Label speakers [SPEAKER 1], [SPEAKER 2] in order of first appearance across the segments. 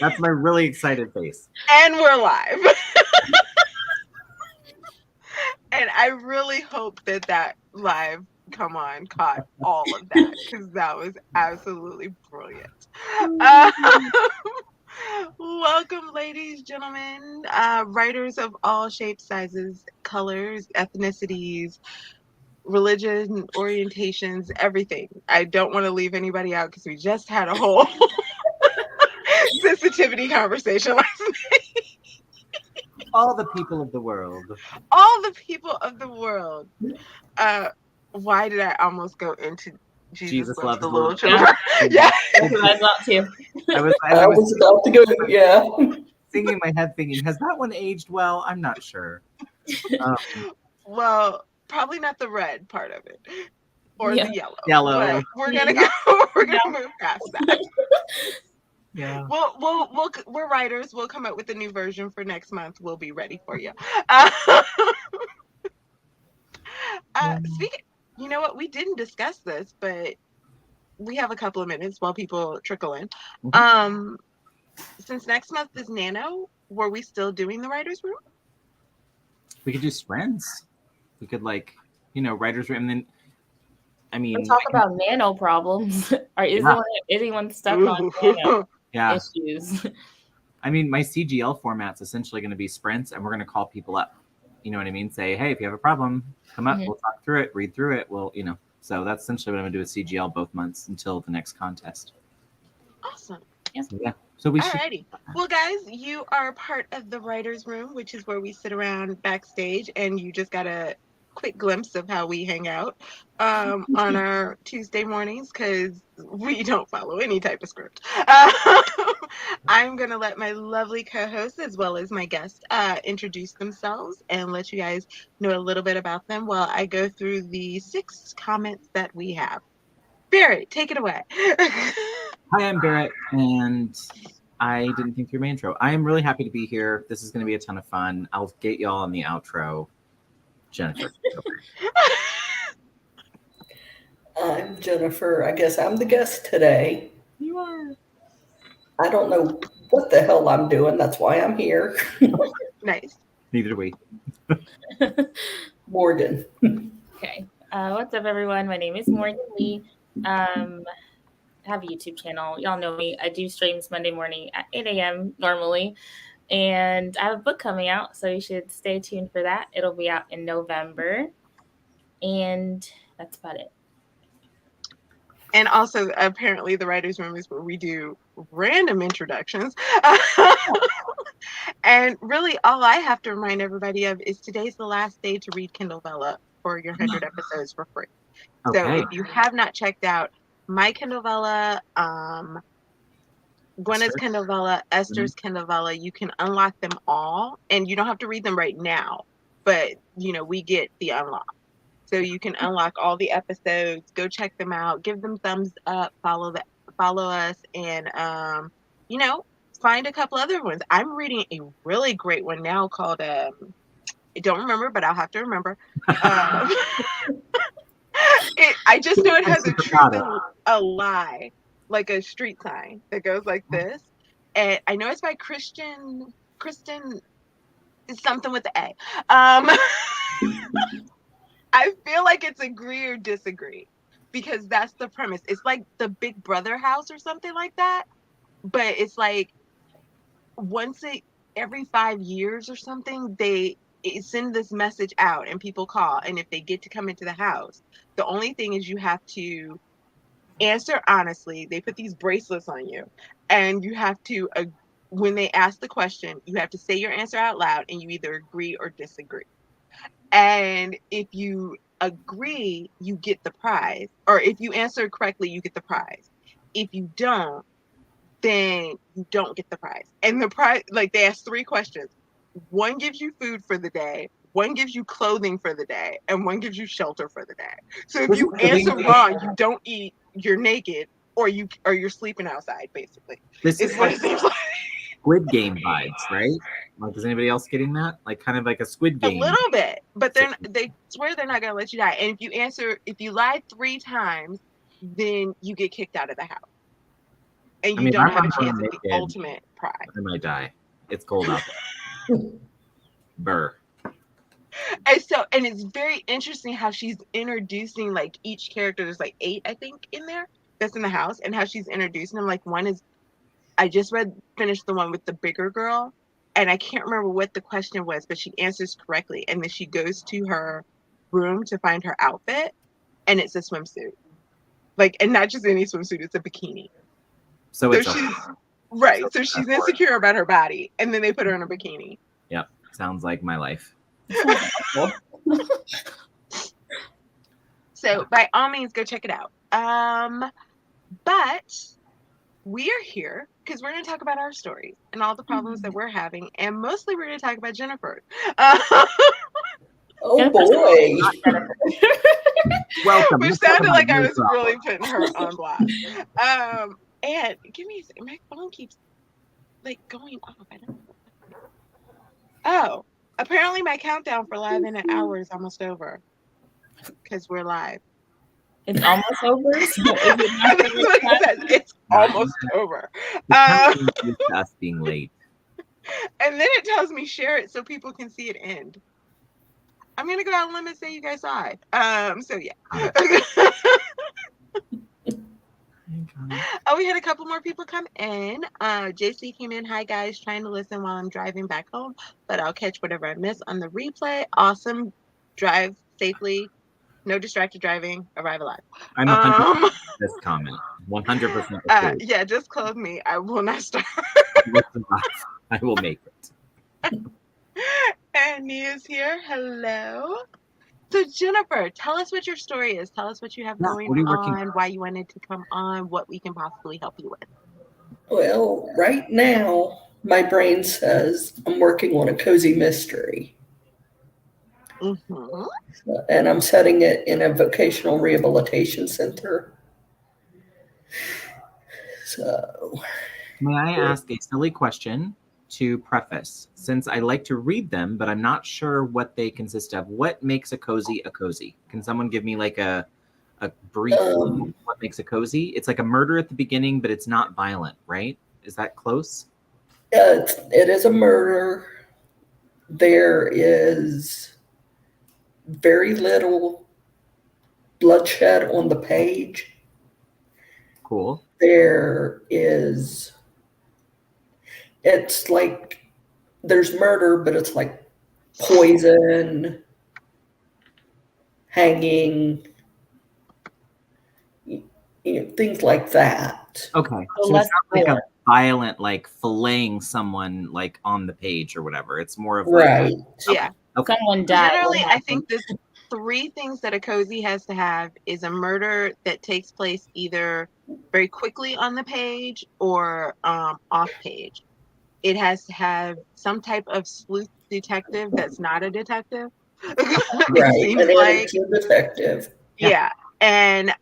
[SPEAKER 1] That's my really excited face.
[SPEAKER 2] And we're live. And I really hope that live come on caught all of that, because that was absolutely brilliant. Welcome, ladies, gentlemen, writers of all shapes, sizes, colors, ethnicities, religion, orientations, everything. I don't want to leave anybody out because we just had a whole sensitivity conversation last night.
[SPEAKER 1] All the people of the world.
[SPEAKER 2] All the people of the world. Why did I almost go into Jesus loves the little children? Yeah.
[SPEAKER 3] That's what I thought too.
[SPEAKER 1] I
[SPEAKER 4] was about to go, yeah.
[SPEAKER 1] Singing in my head thinking, has that one aged well? I'm not sure.
[SPEAKER 2] Well, probably not the red part of it. Or the yellow.
[SPEAKER 1] Yellow.
[SPEAKER 2] But we're gonna move past that.
[SPEAKER 1] Yeah.
[SPEAKER 2] We're writers. We'll come up with a new version for next month. We'll be ready for you. Speaking, you know what? We didn't discuss this, but we have a couple of minutes while people trickle in. Mm-hmm. Since next month is Nano, were we still doing the writers' room?
[SPEAKER 1] We could do sprints. We could writers' room, and then
[SPEAKER 3] we'll talk about nano problems. Is anyone stuck on nano issues?
[SPEAKER 1] I mean, my CGL format's essentially going to be sprints, and we're going to call people up. You know what I mean? Say, hey, if you have a problem, come up. Mm-hmm. We'll talk through it, read through it. So that's essentially what I'm going to do with CGL both months until the next contest.
[SPEAKER 2] Awesome.
[SPEAKER 1] Yeah. So we
[SPEAKER 2] Alrighty. Well, guys, you are part of the writers' room, which is where we sit around backstage, and you just got a quick glimpse of how we hang out on our Tuesday mornings, because we don't follow any type of script. I'm going to let my lovely co-hosts as well as my guests introduce themselves and let you guys know a little bit about them while I go through the 6 comments that we have. Barrett, take it away.
[SPEAKER 1] Hi, I'm Barrett, and I didn't think through my intro. I am really happy to be here. This is going to be a ton of fun. I'll get y'all on the outro. Jennifer.
[SPEAKER 4] I'm Jennifer. I guess I'm the guest today.
[SPEAKER 1] You are.
[SPEAKER 4] I don't know what the hell I'm doing. That's why I'm here.
[SPEAKER 2] Nice.
[SPEAKER 1] Neither do we.
[SPEAKER 4] Morgan.
[SPEAKER 3] Okay. What's up, everyone? My name is Morgan Lee. I have a YouTube channel. Y'all know me. I do streams Monday morning at 8 a.m. normally. And I have a book coming out, so you should stay tuned for that. It'll be out in November. And that's about it.
[SPEAKER 2] And also, apparently, the writers' room is where we do random introductions. And really, all I have to remind everybody of is today's the last day to read Kindlevella for your 100 episodes for free. Okay. So if you have not checked out my Kindlevella, Gwyneth's Kindlevella, Esther's Kindlevella, you can unlock them all, and you don't have to read them right now, but we get the unlock. So you can unlock all the episodes, go check them out, give them thumbs up, follow us, and find a couple other ones. I'm reading a really great one now called I don't remember, but I'll have to remember. I just know it has a truth and a lie, like a street sign that goes like this. And I know it's by Kristen is something with the A. I feel like it's agree or disagree, because that's the premise. It's like the Big Brother house or something like that, but it's like every 5 years or something, they send this message out and people call, and if they get to come into the house, the only thing is you have to answer honestly. They put these bracelets on you, and you have to when they ask the question, you have to say your answer out loud, and you either agree or disagree. And if you agree, you get the prize, or if you answer correctly, you get the prize. If you don't, then you don't get the prize. And the prize, they ask 3 questions. One gives you food for the day, one gives you clothing for the day, and one gives you shelter for the day. So if you answer wrong, you don't eat, you're naked, or you're sleeping outside, basically.
[SPEAKER 1] This is what it seems like. Squid Game vibes, right? Like, is anybody else getting that? Like, kind of like a Squid Game.
[SPEAKER 2] A little bit, but they swear they're not going to let you die. And if you lie 3 times, then you get kicked out of the house. and
[SPEAKER 1] I
[SPEAKER 2] you
[SPEAKER 1] mean,
[SPEAKER 2] don't
[SPEAKER 1] I'm
[SPEAKER 2] have a
[SPEAKER 1] not
[SPEAKER 2] chance
[SPEAKER 1] gonna
[SPEAKER 2] at the
[SPEAKER 1] make it.
[SPEAKER 2] ultimate prize.
[SPEAKER 1] I might die. It's cold out there. Burr.
[SPEAKER 2] And it's very interesting how she's introducing like each character. There's like 8, I think, in there that's in the house, and how she's introducing them. Like one is, I just finished the one with the bigger girl, and I can't remember what the question was, but she answers correctly, and then she goes to her room to find her outfit, and it's a swimsuit, like, and not just any swimsuit, it's a bikini.
[SPEAKER 1] So it's
[SPEAKER 2] she's right. So she's insecure about her body, and then they put her in a bikini.
[SPEAKER 1] Yep, sounds like my life.
[SPEAKER 2] So by all means, go check it out. But we are here because we're going to talk about our stories and all the problems that we're having, and mostly we're going to talk about Jennifer.
[SPEAKER 4] Oh boy!
[SPEAKER 1] Welcome.
[SPEAKER 2] Which
[SPEAKER 1] Let's talk
[SPEAKER 2] sounded
[SPEAKER 1] about
[SPEAKER 2] like I
[SPEAKER 1] your
[SPEAKER 2] was
[SPEAKER 1] problem.
[SPEAKER 2] really putting her on blast. And give me a second. My phone keeps like going off. I don't know. Oh, apparently my countdown for live in an hour is almost over because we're live.
[SPEAKER 3] It's almost over. So
[SPEAKER 2] That's what it says. It's almost over.
[SPEAKER 1] It's us being late.
[SPEAKER 2] And then it tells me share it so people can see it end. I'm gonna go out on a limb and say you guys saw it. So yeah. Oh, we had a couple more people come in. JC came in. Hi guys, trying to listen while I'm driving back home, but I'll catch whatever I miss on the replay. Awesome. Drive safely. No distracted driving. Arrive alive.
[SPEAKER 1] I'm 100% this comment. 100%.
[SPEAKER 2] Yeah, just clothe me. I will not start.
[SPEAKER 1] I will make it.
[SPEAKER 2] And Nia's here. Hello. So Jennifer, tell us what your story is. Tell us what you have going on, why you wanted to come on, what we can possibly help you with.
[SPEAKER 4] Well, right now, my brain says I'm working on a cozy mystery.
[SPEAKER 2] Mm-hmm.
[SPEAKER 4] And I'm setting it in a vocational rehabilitation center. So,
[SPEAKER 1] may I ask a silly question to preface? Since I like to read them, but I'm not sure what they consist of. What makes a cozy a cozy? Can someone give me like a brief what makes a cozy? It's like a murder at the beginning, but it's not violent, right? Is that close?
[SPEAKER 4] it is a murder. There is very little bloodshed on the page.
[SPEAKER 1] Cool.
[SPEAKER 4] It's like there's murder, but it's like poison, hanging, things like that.
[SPEAKER 1] Okay. So it's not like a violent, like filleting someone like on the page or whatever. It's more of like,
[SPEAKER 4] right.
[SPEAKER 2] Yeah.
[SPEAKER 1] Okay.
[SPEAKER 3] Someone died.
[SPEAKER 2] Generally, I think the 3 things that a cozy has to have is a murder that takes place either very quickly on the page or off page. It has to have some type of sleuth detective that's not a detective.
[SPEAKER 4] Right.
[SPEAKER 2] Seems
[SPEAKER 4] An
[SPEAKER 2] like
[SPEAKER 4] amateur detective.
[SPEAKER 2] yeah. And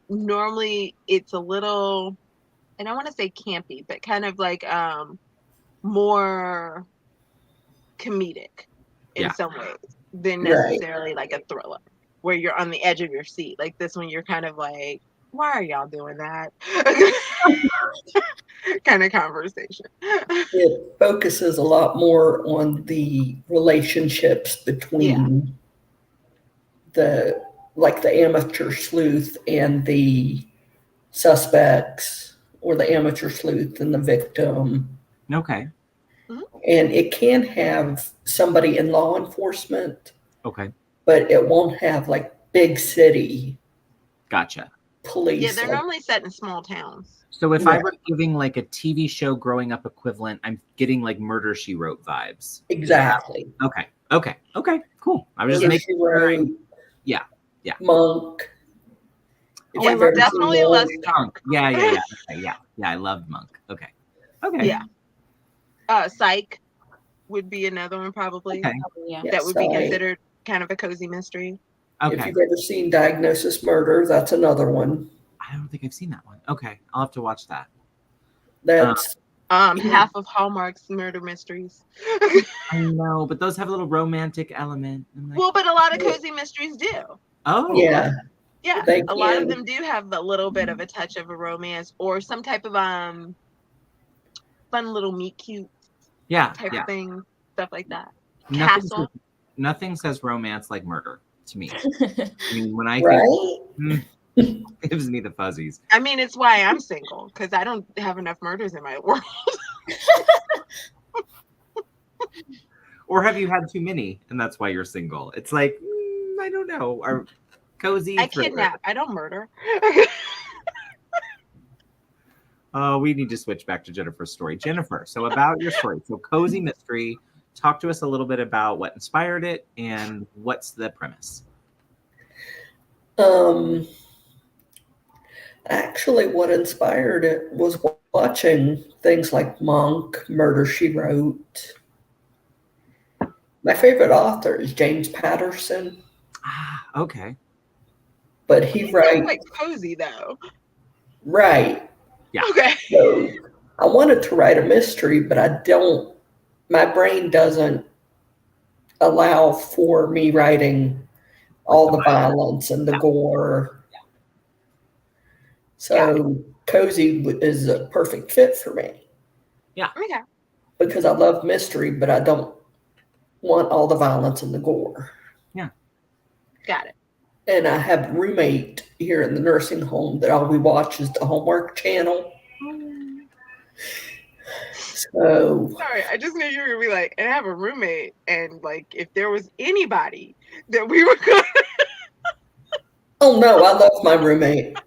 [SPEAKER 2] normally it's a little, and I want to say campy, but kind of like more comedic in some ways than necessarily like a thriller where you're on the edge of your seat. Like this one, you're kind of like, why are y'all doing that? Kind of conversation.
[SPEAKER 4] It focuses a lot more on the relationships between the amateur sleuth and the suspects, or the amateur sleuth and the victim.
[SPEAKER 1] Okay.
[SPEAKER 4] And it can have somebody in law enforcement.
[SPEAKER 1] Okay.
[SPEAKER 4] But it won't have like big city.
[SPEAKER 1] Gotcha.
[SPEAKER 4] Police.
[SPEAKER 2] Yeah, they're normally set in small towns.
[SPEAKER 1] So if I were giving like a TV show growing up equivalent, I'm getting like Murder, She Wrote vibes.
[SPEAKER 4] Exactly.
[SPEAKER 1] Okay. Cool. I was just making sure. Yeah.
[SPEAKER 4] Monk.
[SPEAKER 2] Yeah, definitely less dark.
[SPEAKER 1] Yeah. I loved Monk. Okay.
[SPEAKER 2] Yeah. Psych would be another one probably.
[SPEAKER 1] Okay.
[SPEAKER 2] That would be considered kind of a cozy mystery.
[SPEAKER 1] Okay.
[SPEAKER 4] If you've ever seen Diagnosis Murder, that's another one.
[SPEAKER 1] I don't think I've seen that one. Okay, I'll have to watch that.
[SPEAKER 4] That's
[SPEAKER 2] half of Hallmark's murder mysteries.
[SPEAKER 1] I know, but those have a little romantic element.
[SPEAKER 2] Well, but a lot of cozy mysteries do.
[SPEAKER 1] Oh,
[SPEAKER 4] yeah.
[SPEAKER 2] Yeah,
[SPEAKER 4] They
[SPEAKER 2] a lot of
[SPEAKER 4] can.
[SPEAKER 2] them do have a little bit of a touch of a romance or some type of fun little meet cute
[SPEAKER 1] Yeah,
[SPEAKER 2] type
[SPEAKER 1] yeah.
[SPEAKER 2] of thing, stuff like that.
[SPEAKER 1] Nothing
[SPEAKER 2] Castle.
[SPEAKER 1] nothing says romance like murder to me. I mean, when I
[SPEAKER 4] Right?
[SPEAKER 1] think it gives me the fuzzies.
[SPEAKER 2] I mean, it's why I'm single, because I don't have enough murders in my world.
[SPEAKER 1] Or have you had too many and that's why you're single? It's like, I don't know. Or cozy
[SPEAKER 2] I
[SPEAKER 1] thriller.
[SPEAKER 2] kidnap. I don't murder.
[SPEAKER 1] Oh, we need to switch back to Jennifer's story. Jennifer, so about your story. So cozy mystery. Talk to us a little bit about what inspired it and what's the premise.
[SPEAKER 4] Actually, what inspired it was watching things like Monk, Murder, She Wrote. My favorite author is James Patterson,
[SPEAKER 1] Ah, okay.
[SPEAKER 4] but he
[SPEAKER 2] It's
[SPEAKER 4] writes,
[SPEAKER 2] quite cozy, though.
[SPEAKER 4] right.
[SPEAKER 1] Yeah.
[SPEAKER 2] Okay.
[SPEAKER 4] So I wanted to write a mystery, but my brain doesn't allow for me writing all the violence and the gore. So cozy is a perfect fit for me
[SPEAKER 2] Okay.
[SPEAKER 4] because I love mystery, but I don't want all the violence and the gore.
[SPEAKER 1] Yeah.
[SPEAKER 2] Got it.
[SPEAKER 4] And I have a roommate here in the nursing home that all we watch is the Hallmark Channel. So,
[SPEAKER 2] Sorry, I just knew you were gonna be like, and I have a roommate, and like, if there was anybody that we were gonna.
[SPEAKER 4] oh no, I love my roommate.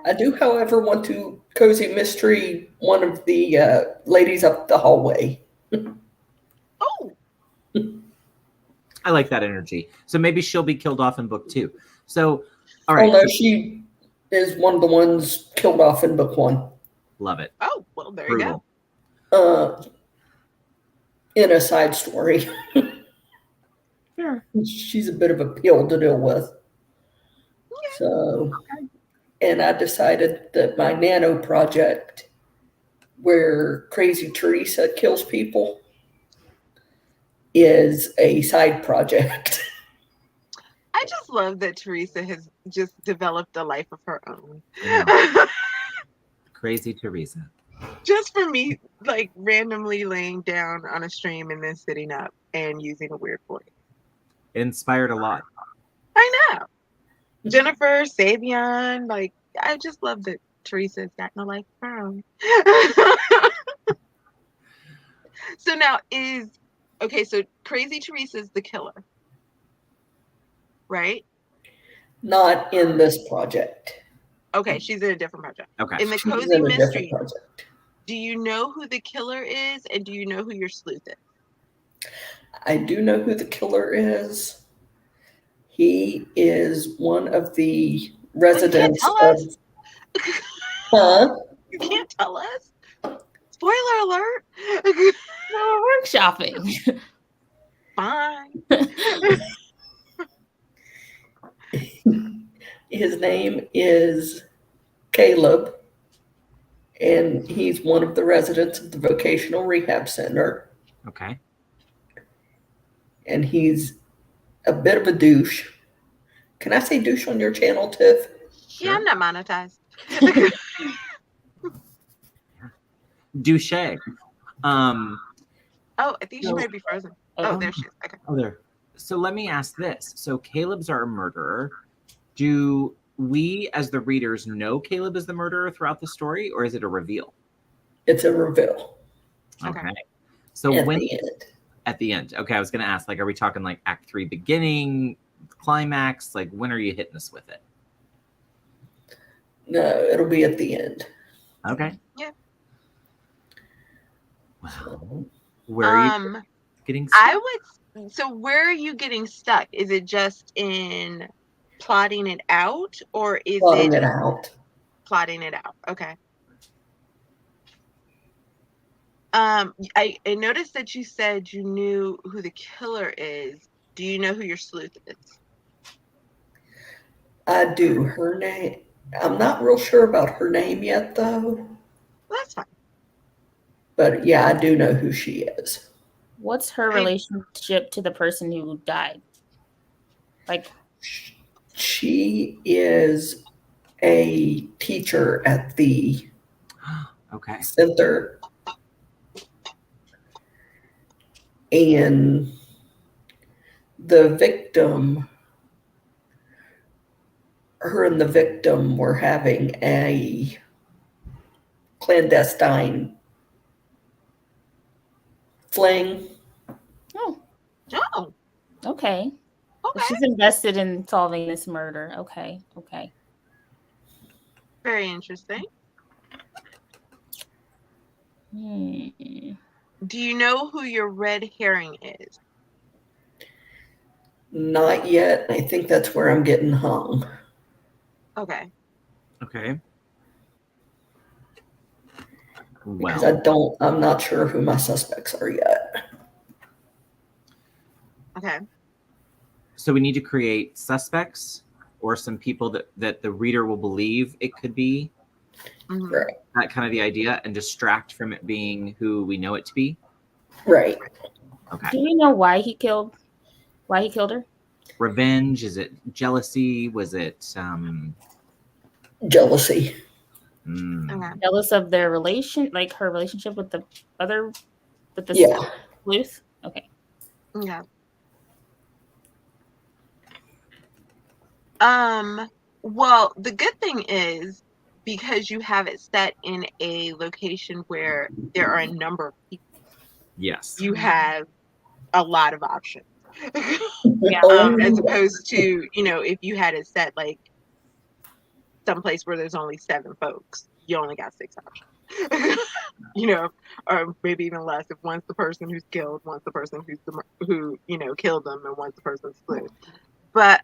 [SPEAKER 4] I do, however, want to cozy mystery one of the ladies up the hallway.
[SPEAKER 2] Oh,
[SPEAKER 1] I like that energy. So maybe she'll be killed off in book 2. So, all right.
[SPEAKER 4] Oh no, she is one of the ones killed off in book 1.
[SPEAKER 1] Love it.
[SPEAKER 2] oh, well, there
[SPEAKER 1] Brutal.
[SPEAKER 2] you go.
[SPEAKER 4] In a side story.
[SPEAKER 1] Sure.
[SPEAKER 4] She's a bit of a pill to deal with. So, and I decided that my nano project, where Crazy Teresa kills people, is a side project.
[SPEAKER 2] I just love that Teresa has just developed a life of her own.
[SPEAKER 1] Crazy Teresa.
[SPEAKER 2] Just for me, like randomly laying down on a stream and then sitting up and using a weird voice.
[SPEAKER 1] It inspired a lot.
[SPEAKER 2] I know. Jennifer, Savion, like, I just love that Teresa's got no life of her own. So now so Crazy Teresa's the killer, right?
[SPEAKER 4] Not in this project.
[SPEAKER 2] Okay, she's in a different project.
[SPEAKER 1] Okay.
[SPEAKER 2] In the
[SPEAKER 4] She's
[SPEAKER 2] Cozy
[SPEAKER 4] in a different
[SPEAKER 2] Mystery,
[SPEAKER 4] project.
[SPEAKER 2] do you know who the killer is, and do you know who your sleuth is?
[SPEAKER 4] I do know who the killer is. He is one of the residents
[SPEAKER 2] tell
[SPEAKER 4] of.
[SPEAKER 2] us.
[SPEAKER 4] Huh?
[SPEAKER 2] You can't tell us. Spoiler alert.
[SPEAKER 3] No, we're workshopping.
[SPEAKER 2] Fine.
[SPEAKER 4] His name is Caleb, and he's one of the residents of the vocational rehab center.
[SPEAKER 1] Okay.
[SPEAKER 4] And he's a bit of a douche. Can I say douche on your channel, Tiff?
[SPEAKER 1] Sure.
[SPEAKER 2] Yeah, I'm not monetized.
[SPEAKER 1] Douche.
[SPEAKER 2] Oh, I think she might be frozen. Oh, there she is. Okay.
[SPEAKER 1] Oh, there. So let me ask this. So Caleb's our murderer. Do we, as the readers, know Caleb is the murderer throughout the story, or is it a reveal?
[SPEAKER 4] It's a reveal.
[SPEAKER 1] Okay. So
[SPEAKER 4] at
[SPEAKER 1] when
[SPEAKER 4] the end.
[SPEAKER 1] At the end. Okay, I was going to ask, like, are we talking like Act 3 beginning, climax? Like, when are you hitting us with it?
[SPEAKER 4] No, it'll be at the end.
[SPEAKER 1] Okay.
[SPEAKER 2] Yeah.
[SPEAKER 1] Well, where are you getting stuck?
[SPEAKER 2] So where are you getting stuck? Is it just in plotting it out, or is
[SPEAKER 4] Plotting
[SPEAKER 2] it
[SPEAKER 4] it out?
[SPEAKER 2] plotting it out? Okay. I noticed that you said you knew who the killer is. Do you know who your sleuth is?
[SPEAKER 4] I do. Her name, I'm not real sure about her name yet, though.
[SPEAKER 2] Well, that's fine.
[SPEAKER 4] But yeah, I do know who she is.
[SPEAKER 3] What's her relationship to the person who died? Like,
[SPEAKER 4] She is a teacher at the
[SPEAKER 1] Okay.
[SPEAKER 4] center. And the victim, her and the victim were having a clandestine fling.
[SPEAKER 3] Oh,
[SPEAKER 2] Oh,
[SPEAKER 3] okay. So
[SPEAKER 2] okay.
[SPEAKER 3] she's invested in solving this murder. Okay.
[SPEAKER 2] Very interesting. Do you know who your red herring is?
[SPEAKER 4] Not yet. I think that's where I'm getting hung.
[SPEAKER 2] Okay.
[SPEAKER 4] Because
[SPEAKER 1] Well,
[SPEAKER 4] I'm not sure who my suspects are yet.
[SPEAKER 2] Okay.
[SPEAKER 1] so we need to create suspects or some people that the reader will believe it could be.
[SPEAKER 2] Mhm.
[SPEAKER 4] Right.
[SPEAKER 1] That kind of the idea, and distract from it being who we know it to be.
[SPEAKER 4] Right.
[SPEAKER 1] Okay.
[SPEAKER 3] Do we know why he killed her?
[SPEAKER 1] Revenge? Is it jealousy? Was it
[SPEAKER 4] Jealousy.
[SPEAKER 2] Okay.
[SPEAKER 3] Jealous of their relation, like her relationship with the
[SPEAKER 4] Yeah.
[SPEAKER 3] sleuth? Okay.
[SPEAKER 2] Yeah. Well, the good thing is because you have it set in a location where there are a number of people,
[SPEAKER 1] Yes.
[SPEAKER 2] you have a lot of options.
[SPEAKER 3] Yeah.
[SPEAKER 2] As opposed to, if you had it set like someplace where there's only 7 folks, you only got 6 options. Or maybe even less if one's the person who's killed, one's the person who killed them, and one's the person slewed. But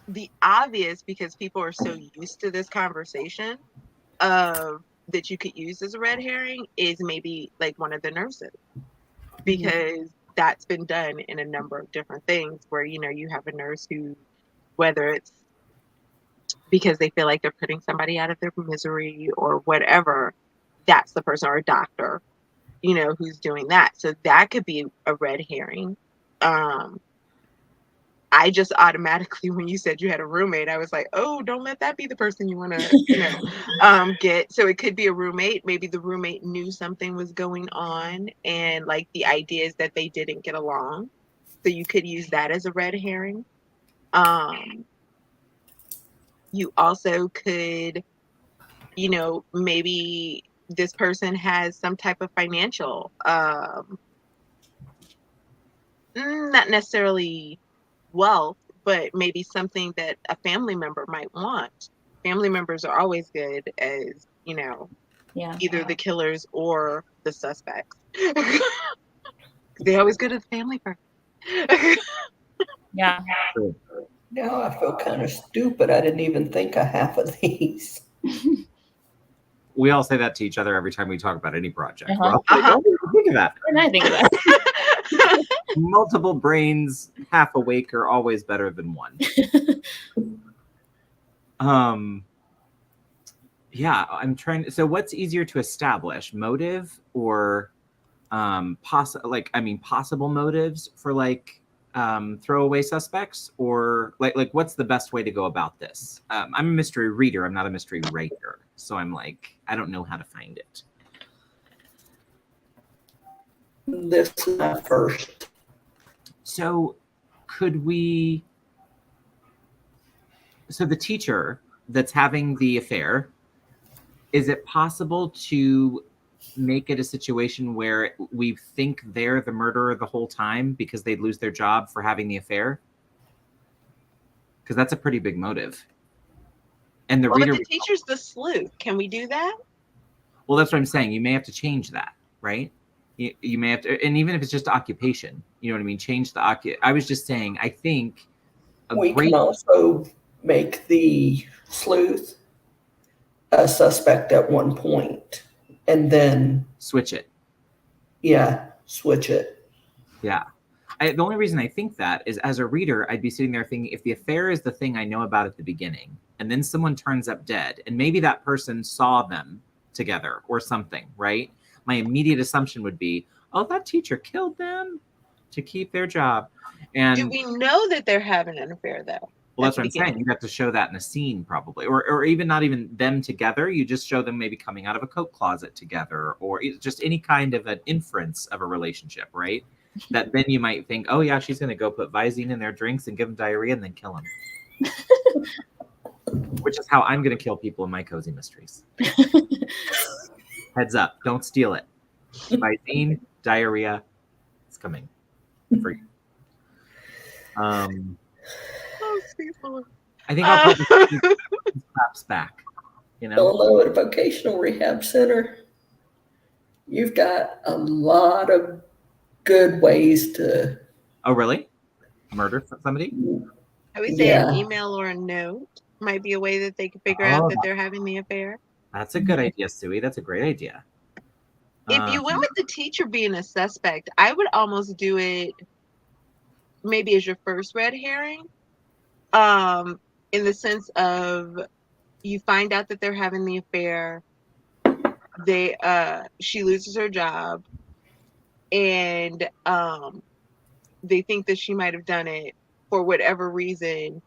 [SPEAKER 2] the obvious, because people are so used to this conversation of that you could use as a red herring, is maybe like one of the nurses, because that's been done in a number of different things where you have a nurse who, whether it's because they feel like they're putting somebody out of their misery or whatever, that's the person, or a doctor, who's doing that. So that could be a red herring. I just automatically, when you said you had a roommate, I was like, oh, don't let that be the person you want to, get. So it could be a roommate. Maybe the roommate knew something was going on, and like the idea is that they didn't get along. So you could use that as a red herring. You also could, maybe this person has some type of financial, not necessarily wealth, but maybe something that a family member might want. Family members are always good as, either the killers or the suspects. They always go to the family first.
[SPEAKER 3] Yeah.
[SPEAKER 4] Now I feel kind of stupid. I didn't even think of half of these.
[SPEAKER 1] We all say that to each other every time we talk about any project.
[SPEAKER 3] Uh-huh.
[SPEAKER 1] We're all like, "Oh, think of that."
[SPEAKER 3] And I think of that.
[SPEAKER 1] Multiple brains half awake are always better than one. Yeah, I'm trying. So what's easier to establish, motive or possible motives for like throwaway suspects, or like what's the best way to go about this? I'm a mystery reader, I'm not a mystery writer, so I'm like, I don't know how to find it.
[SPEAKER 4] This is my first.
[SPEAKER 1] So the teacher that's having the affair, is it possible to make it a situation where we think they're the murderer the whole time because they'd lose their job for having the affair? Because that's a pretty big motive. And the reader.
[SPEAKER 2] But the teacher's the sleuth. Can we do that?
[SPEAKER 1] Well, that's what I'm saying. You may have to change that, right? You may have to, and even if it's just occupation, you know what I mean? Change the I was just saying, I think
[SPEAKER 4] We can also make the sleuth a suspect at one point, and then
[SPEAKER 1] switch it.
[SPEAKER 4] Yeah, switch it.
[SPEAKER 1] Yeah. The only reason I think that is, as a reader, I'd be sitting there thinking, if the affair is the thing I know about at the beginning, and then someone turns up dead, and maybe that person saw them together or something, right? My immediate assumption would be, oh, that teacher killed them to keep their job. And
[SPEAKER 2] do we know that they're having an affair though?
[SPEAKER 1] well, that's what I'm saying. You have to show that in a scene, probably, or even not even them together. You just show them maybe coming out of a coat closet together, or just any kind of an inference of a relationship, right? That then you might think, oh yeah, she's going to go put Visine in their drinks and give them diarrhea and then kill them. Which is how I'm going to kill people in my cozy mysteries. Heads up, don't steal it. Visine, diarrhea, it's coming for you. I think I'll put these claps back. You know,
[SPEAKER 4] although at a vocational rehab center, you've got a lot of good ways to.
[SPEAKER 1] Oh, really? Murder somebody?
[SPEAKER 2] I would say an email or a note might be a way that they can figure out that they're having the affair.
[SPEAKER 1] That's a good idea, Suey. That's a great idea.
[SPEAKER 2] If you went with the teacher being a suspect, I would almost do it maybe as your first red herring. In the sense of you find out that they're having the affair, she loses her job, and they think that she might have done it for whatever reason.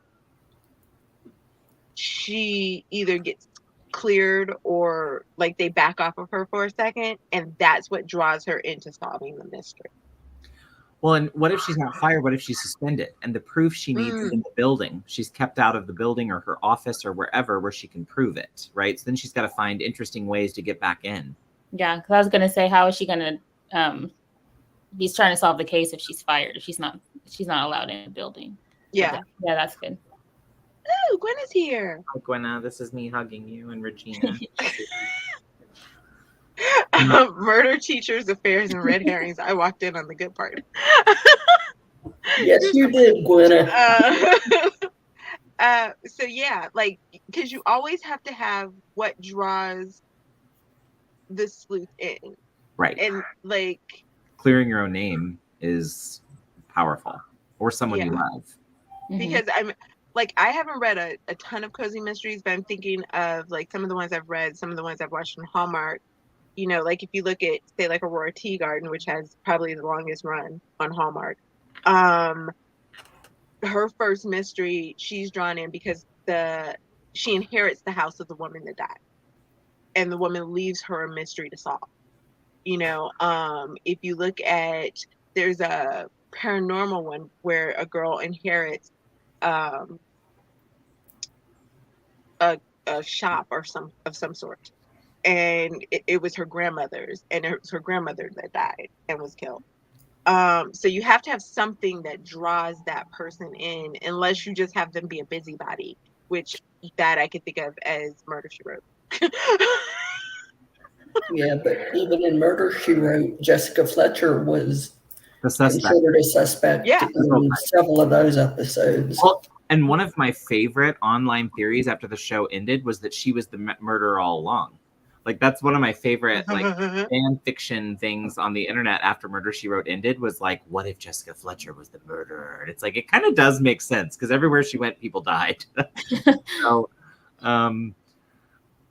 [SPEAKER 2] She either gets cleared or like they back off of her for a second, and that's what draws her into solving the mystery.
[SPEAKER 1] Well, and what if she's not fired? What if she's suspended? And the proof she needs is in the building. She's kept out of the building or her office or wherever where she can prove it, right? So then she's got to find interesting ways to get back in.
[SPEAKER 3] Yeah, because I was going to say, how is she going to be trying to solve the case if she's fired, if she's not allowed in the building?
[SPEAKER 2] Yeah.
[SPEAKER 3] Yeah, that's good.
[SPEAKER 2] Oh, Gwen is here.
[SPEAKER 1] Hi, Gwenna, this is me hugging you and Regina.
[SPEAKER 2] Murder, teachers, affairs, and red herrings. I walked in on the good part.
[SPEAKER 4] Yes, you did, Gwenna.
[SPEAKER 2] So yeah, like, because you always have to have what draws the sleuth in.
[SPEAKER 1] Right.
[SPEAKER 2] And like
[SPEAKER 1] clearing your own name is powerful, or someone you love.
[SPEAKER 2] Because I haven't read a ton of cozy mysteries, but I'm thinking of like some of the ones I've read, some of the ones I've watched on Hallmark. You know, like if you look at, say, like Aurora Teagarden, which has probably the longest run on Hallmark, her first mystery, she's drawn in because she inherits the house of the woman that died, and the woman leaves her a mystery to solve. You know, if you look at, there's a paranormal one where a girl inherits a shop or some sort. And it was her grandmother's, and it was her grandmother that died and was killed. So you have to have something that draws that person in, unless you just have them be a busybody, which that I could think of as Murder, She Wrote.
[SPEAKER 4] Yeah, but even in Murder, She Wrote, Jessica Fletcher was considered a suspect in several of those episdes.
[SPEAKER 1] Well, and one of my favorite online theories after the show ended was that she was the murderer all along. Like, that's one of my favorite like fan fiction things on the internet after Murder, She Wrote ended was like, what if Jessica Fletcher was the murderer? And it's like, it kind of does make sense because everywhere she went, people died. So, but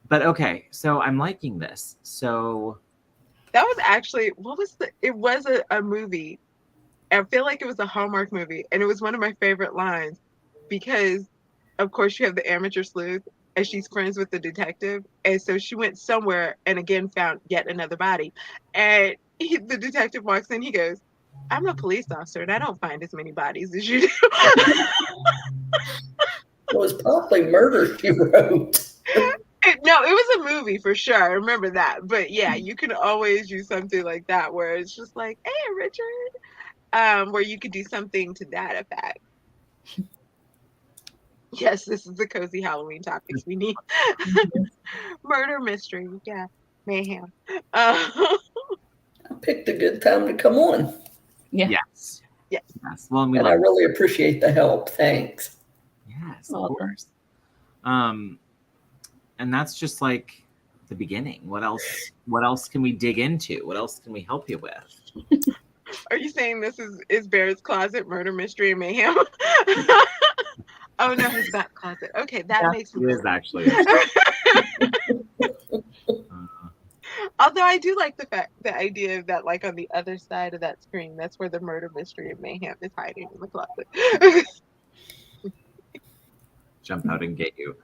[SPEAKER 1] okay, so I'm liking this. So
[SPEAKER 2] that was actually, it was a movie. I feel like it was a Hallmark movie, and it was one of my favorite lines because, of course, you have the amateur sleuth, and she's friends with the detective. And so she went somewhere and again found yet another body. And the detective walks in, he goes, I'm a police officer and I don't find as many bodies as you do.
[SPEAKER 4] It was probably Murder, She Wrote.
[SPEAKER 2] No, it was a movie for sure. I remember that. But yeah, you can always use something like that where it's just like, hey, Richard, where you could do something to that effect. Yes, this is the cozy Halloween topics we need. Murder mystery, yeah, mayhem.
[SPEAKER 4] I picked a good time to come on.
[SPEAKER 3] Yeah.
[SPEAKER 1] Yes.
[SPEAKER 2] Yes.
[SPEAKER 1] Well, and
[SPEAKER 4] I really appreciate the help. Thanks.
[SPEAKER 1] Yes, of course. And that's just like the beginning. What else can we dig into? What else can we help you with?
[SPEAKER 2] Are you saying this is Barrett's closet, murder mystery and mayhem? Oh no, his back closet. Okay, that makes sense.
[SPEAKER 1] It is actually.
[SPEAKER 2] Although I do like the idea that like on the other side of that screen, that's where the murder mystery of mayhem is hiding in the closet.
[SPEAKER 1] Jump out and get you.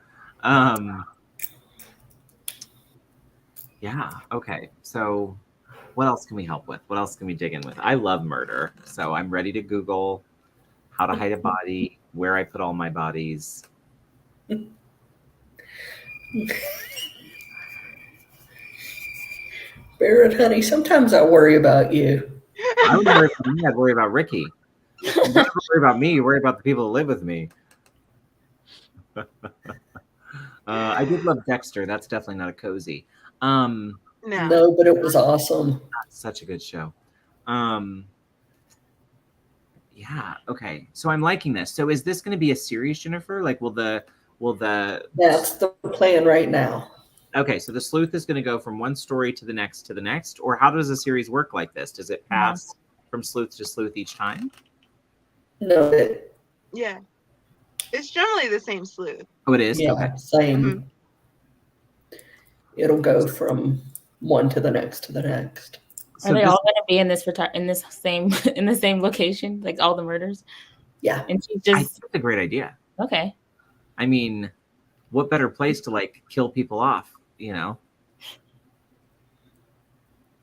[SPEAKER 1] Yeah. Okay. So, what else can we help with? What else can we dig in with? I love murder, so I'm ready to Google how to hide a body, where I put all my bodies.
[SPEAKER 4] Barrett, honey, sometimes I worry about you.
[SPEAKER 1] I wouldn't worry about me. I'd worry about Ricky. You never worry about me. You worry about the people that live with me. I did love Dexter. That's definitely not a cozy.
[SPEAKER 2] No.
[SPEAKER 4] No, but it was awesome.
[SPEAKER 1] Such a good show. Yeah. Okay. So I'm liking this. So is this going to be a series, Jennifer? Like, will the
[SPEAKER 4] That's the plan right now.
[SPEAKER 1] Okay, so the sleuth is going to go from one story to the next, or how does a series work like this? Does it pass from sleuth to sleuth each time?
[SPEAKER 4] No,
[SPEAKER 2] Yeah. It's generally the same sleuth.
[SPEAKER 1] Oh, it is?
[SPEAKER 4] Yeah,
[SPEAKER 1] Okay.
[SPEAKER 4] same.
[SPEAKER 2] Mhm.
[SPEAKER 4] It'll go from one to the next to the next.
[SPEAKER 3] Are they all going to be in this same in the same location, like all the murders?
[SPEAKER 4] Yeah.
[SPEAKER 3] And she's
[SPEAKER 1] I
[SPEAKER 3] just
[SPEAKER 1] think it's a great idea.
[SPEAKER 3] okay.
[SPEAKER 1] I mean, what better place to like kill people off, you know?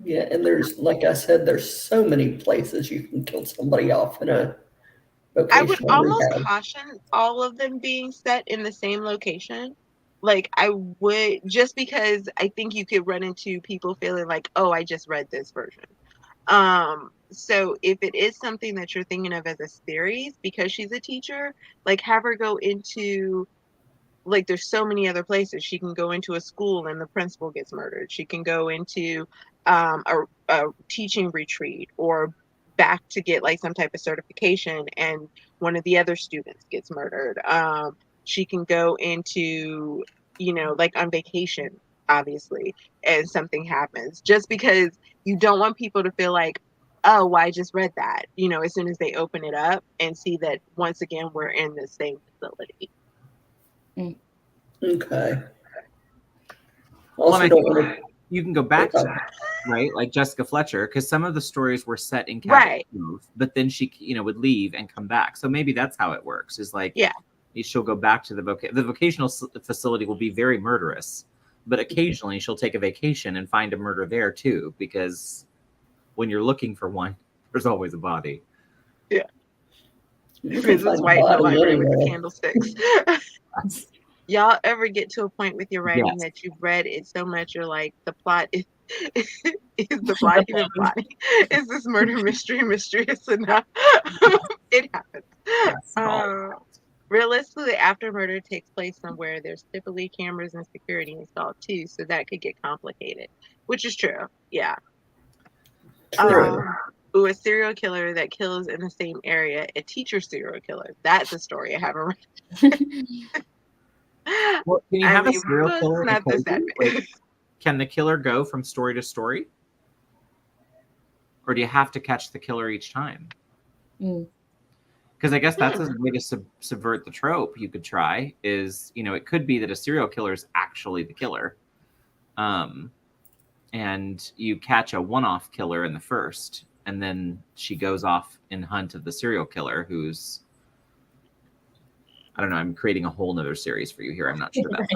[SPEAKER 4] Yeah, and there's, like I said, there's so many places you can kill somebody off in a
[SPEAKER 2] I would
[SPEAKER 4] vocational
[SPEAKER 2] almost
[SPEAKER 4] rehab.
[SPEAKER 2] caution all of them being set in the same location. Like I would, just because I think you could run into people feeling like, oh, I just read this version. So if it is something that you're thinking of as a series, because she's a teacher, like have her go into, like there's so many other places. She can go into a school and the principal gets murdered. She can go into a teaching retreat or back to get like some type of certification and one of the other students gets murdered. She can go into, like on vacation, obviously, and something happens. Just because you don't want people to feel like, oh, well, I just read that, as soon as they open it up and see that once again, we're in the same facility.
[SPEAKER 4] Okay.
[SPEAKER 1] Well,
[SPEAKER 4] Also,
[SPEAKER 1] I
[SPEAKER 4] don't
[SPEAKER 1] think
[SPEAKER 4] want
[SPEAKER 1] you can go back to that, right? Like Jessica Fletcher, because some of the stories were set in
[SPEAKER 2] Right.
[SPEAKER 1] Cabot, but then she, would leave and come back. So maybe that's how it works. Is like,
[SPEAKER 2] yeah,
[SPEAKER 1] she'll go back to the vocational facility will be very murderous, but occasionally she'll take a vacation and find a murder there too, because when you're looking for one, there's always a body.
[SPEAKER 2] Yeah.
[SPEAKER 4] you can
[SPEAKER 2] Mrs.
[SPEAKER 4] find
[SPEAKER 2] White in the
[SPEAKER 4] body
[SPEAKER 2] library with the
[SPEAKER 4] anywhere.
[SPEAKER 2] candlesticks. Y'all ever get to a point with your writing
[SPEAKER 1] Yes.
[SPEAKER 2] that you've read it so much you're like, the plot is the plot even plotting? Is this murder mystery mysterious enough? It happens.
[SPEAKER 1] Yes.
[SPEAKER 2] Realistically, after murder takes place somewhere, there's typically cameras and security installed too, so that could get complicated, which is true. Yeah.
[SPEAKER 4] True.
[SPEAKER 2] A serial killer that kills in the same area, a teacher serial killer. That's a story I haven't read.
[SPEAKER 1] Well, can you have a serial
[SPEAKER 2] most
[SPEAKER 1] killer?
[SPEAKER 2] not this epic.
[SPEAKER 1] Like, can the killer go from story to story? Or do you have to catch the killer each time? Because I guess that's a way to subvert the trope you could try is, it could be that a serial killer is actually the killer. And you catch a one-off killer in the first, and then she goes off in hunt of the serial killer who's, I don't know, I'm creating a whole nother series for you here. I'm not sure that's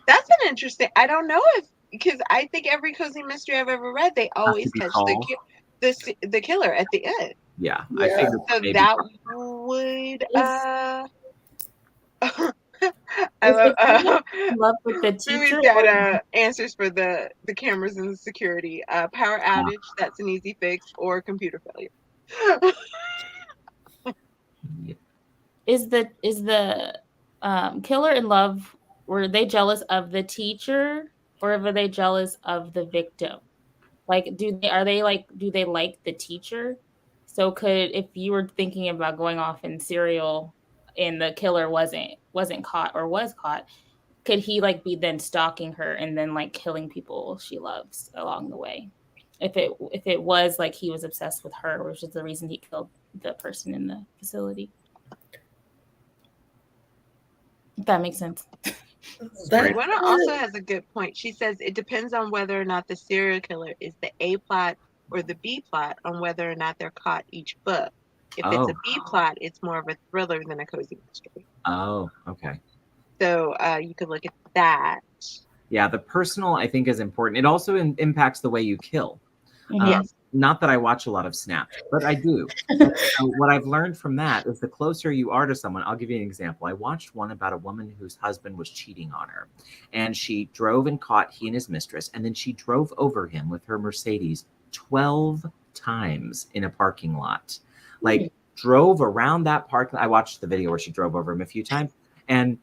[SPEAKER 2] That's an interesting, I don't know because I think every cozy mystery I've ever read, they always catch the killer at the end.
[SPEAKER 1] Yeah.
[SPEAKER 4] Yeah.
[SPEAKER 1] I figured
[SPEAKER 2] So
[SPEAKER 1] maybe
[SPEAKER 2] that would
[SPEAKER 3] love with the teacher.
[SPEAKER 2] That answers for the cameras and the security. Power outage, that's an easy fix, or computer failure.
[SPEAKER 3] Is the killer in love? Were they jealous of the teacher, or were they jealous of the victim? Like, do they like the teacher? So if you were thinking about going off in serial and the killer wasn't caught or was caught, could he like be then stalking her and then like killing people she loves along the way? If it was like he was obsessed with her, which is the reason he killed the person in the facility. If that makes sense.
[SPEAKER 4] That
[SPEAKER 2] Gwenna also has a good point. She says it depends on whether or not the serial killer is the A plot or the B plot on whether or not they're caught each book. If it's a B plot, it's more of a thriller than a cozy mystery.
[SPEAKER 1] Oh, okay.
[SPEAKER 2] So you could look at that.
[SPEAKER 1] Yeah, the personal, I think, is important. It also impacts the way you kill.
[SPEAKER 2] Yes.
[SPEAKER 1] Not that I watch a lot of Snapped, but I do. So what I've learned from that is the closer you are to someone, I'll give you an example. I watched one about a woman whose husband was cheating on her, and she drove and caught he and his mistress, and then she drove over him with her Mercedes 12 times in a parking lot. Like, drove around that park. I watched the video where she drove over him a few times, and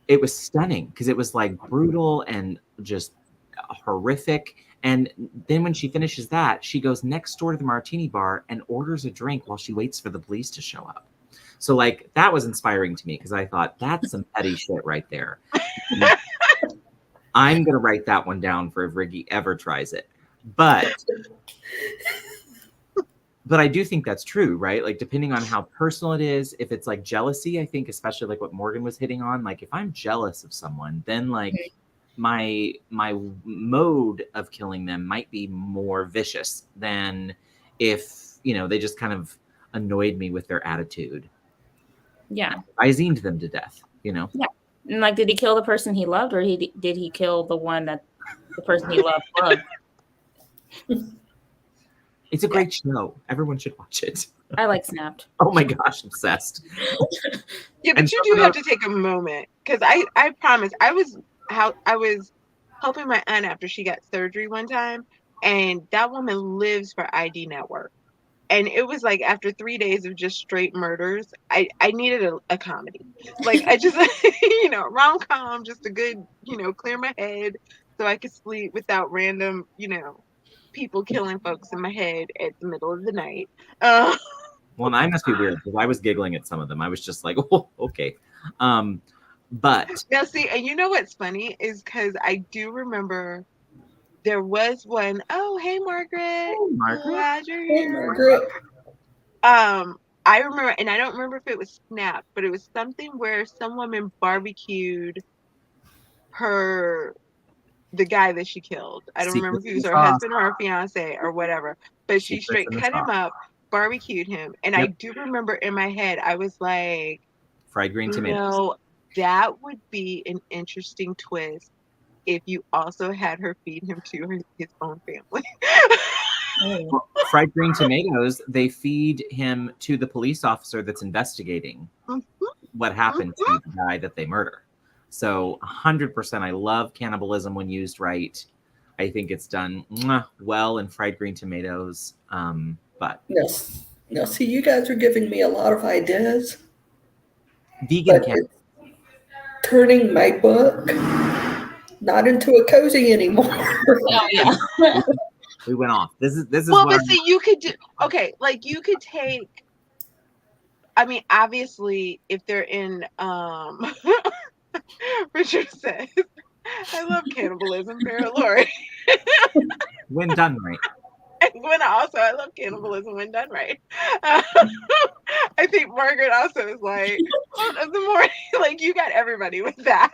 [SPEAKER 1] it was stunning because it was like brutal and just horrific. And then when she finishes that, she goes next door to the martini bar and orders a drink while she waits for the police to show up. So like that was inspiring to me because I thought that's some petty shit right there. I'm going to write that one down for if Riggy ever tries it. But I do think that's true, right? Like depending on how personal it is, if it's like jealousy, I think especially like what Morgan was hitting on, like if I'm jealous of someone, then like my mode of killing them might be more vicious than if, you know, they just kind of annoyed me with their attitude.
[SPEAKER 3] Yeah.
[SPEAKER 1] I zined them to death, you know?
[SPEAKER 3] Yeah. And like, did he kill the person he loved, or did he kill the one that the person he loved?
[SPEAKER 1] It's a great show. Everyone should watch it.
[SPEAKER 3] I like Snapped.
[SPEAKER 1] Oh my gosh, obsessed.
[SPEAKER 2] Yeah, but you do have to take a moment because I promise I was helping my aunt after she got surgery one time, and that woman lives for ID Network, and it was like after 3 days of just straight murders, I needed a comedy, like I just you know, rom-com, just a good, you know, clear my head so I could sleep without random, you know, people killing folks in my head at the middle of the night.
[SPEAKER 1] Well, I must be weird because I was giggling at some of them. I was just like, oh, okay. But
[SPEAKER 2] now see, and you know what's funny is because I do remember there was one. Oh, hey Margaret.
[SPEAKER 1] Hey, Margaret.
[SPEAKER 2] Glad you're
[SPEAKER 4] Hey,
[SPEAKER 2] here.
[SPEAKER 4] Margaret.
[SPEAKER 2] I remember, and I don't remember if it was Snap, but it was something where some woman barbecued the guy that she killed. I don't remember if he was her husband or her fiance or whatever, but she straight cut him up, barbecued him, and I do remember in my head I was like,
[SPEAKER 1] fried green tomatoes.
[SPEAKER 2] No, that would be an interesting twist if you also had her feed him to his own family.
[SPEAKER 1] Well, fried green tomatoes, they feed him to the police officer that's investigating what happened to the guy that they murder. So 100%, I love cannibalism when used right. I think it's done well in fried green tomatoes. But
[SPEAKER 4] yes. Now, see, you guys are giving me a lot of ideas.
[SPEAKER 1] Vegan
[SPEAKER 4] but it's turning my book not into a cozy anymore.
[SPEAKER 3] Oh yeah.
[SPEAKER 1] We went off. This is
[SPEAKER 2] well, but see, you could do like you could take. I mean, obviously, if they're in, Richard says, "I love cannibalism." Barrett, Laurie.
[SPEAKER 1] When done right.
[SPEAKER 2] And Gwen also, I love cannibalism when done right. I think Margaret also is like, quote of the morning. Like you got everybody with that.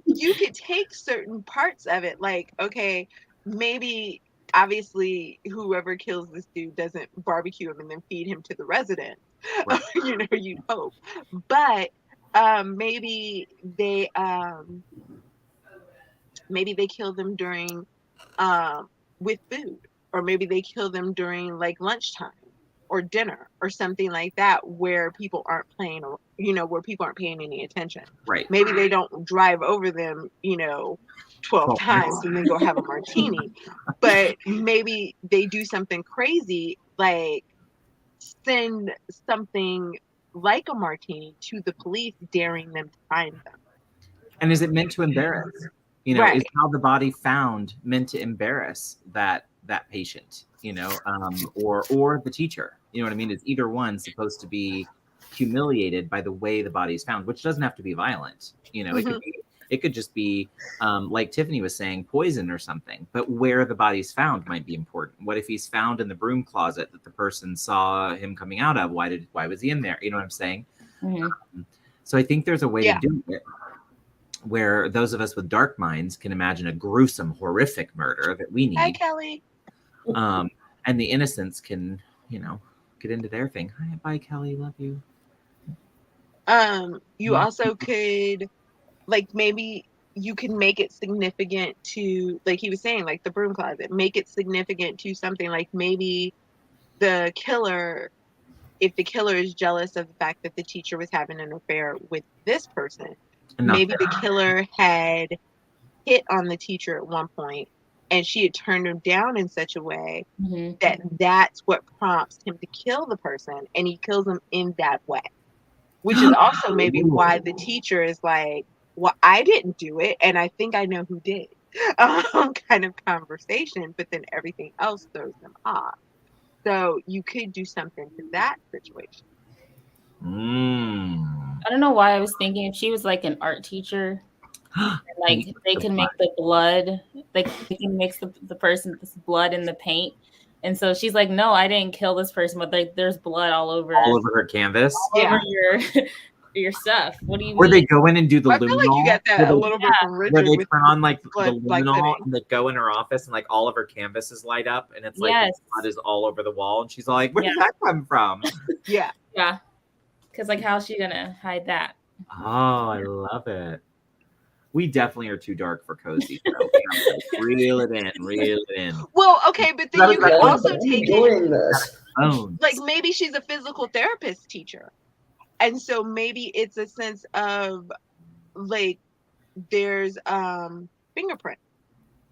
[SPEAKER 2] You could take certain parts of it, like, okay, maybe obviously whoever kills this dude doesn't barbecue him and then feed him to the residents. Right. You know, you'd hope. But maybe they kill them during with food, or maybe they kill them during like lunchtime or dinner or something like that, where people aren't paying any attention.
[SPEAKER 1] Right.
[SPEAKER 2] Maybe they don't drive over them, 12 times and then go have a martini, but maybe they do something crazy, like send something like a martini to the police, daring them to find them.
[SPEAKER 1] And is it meant to embarrass?
[SPEAKER 2] Right.
[SPEAKER 1] Is how the body found meant to embarrass that patient, or the teacher? You know what I mean? Is either one supposed to be humiliated by the way the body is found, which doesn't have to be violent. It could just be, like Tiffany was saying, poison or something. But where the body's found might be important. What if he's found in the broom closet that the person saw him coming out of? Why was he in there? You know what I'm saying?
[SPEAKER 3] Mm-hmm.
[SPEAKER 1] So I think there's a way
[SPEAKER 2] Yeah.
[SPEAKER 1] to do it where those of us with dark minds can imagine a gruesome, horrific murder that we
[SPEAKER 2] Hi,
[SPEAKER 1] need.
[SPEAKER 2] Kelly.
[SPEAKER 1] And the innocents can, get into their thing. Hi, bye, Kelly. Love you.
[SPEAKER 2] You also could, like, maybe you can make it significant to, like he was saying, like the broom closet, make it significant to something like maybe the killer, if the killer is jealous of the fact that the teacher was having an affair with this person, maybe the killer had hit on the teacher at one point and she had turned him down in such a way that that's what prompts him to kill the person, and he kills him in that way, which is also maybe why the teacher is like, well, I didn't do it and I think I know who did, kind of conversation, but then everything else throws them off. So you could do something to that situation.
[SPEAKER 3] I don't know why I was thinking if she was like an art teacher, like they can make the blood, they can mix the person's blood in the paint. And so she's like, no, I didn't kill this person, but like there's blood all over
[SPEAKER 1] her canvas,
[SPEAKER 3] all over your stuff. What do you
[SPEAKER 1] where
[SPEAKER 3] mean?
[SPEAKER 1] they go in and do the
[SPEAKER 2] I feel like you got that a little bit from Richard,
[SPEAKER 1] where they
[SPEAKER 2] with
[SPEAKER 1] turn on like the
[SPEAKER 2] blood,
[SPEAKER 1] luminol and they go in her office and like all of her canvases light up and it's like blood is all over the wall and she's like, where did that come from?
[SPEAKER 2] Yeah.
[SPEAKER 3] Because like how's she gonna hide that?
[SPEAKER 1] Oh, I love it. We definitely are too dark for cozy. So reel it in.
[SPEAKER 2] Well, okay, but then you could also take it, like maybe she's a physical therapist teacher. And so maybe it's a sense of like there's fingerprint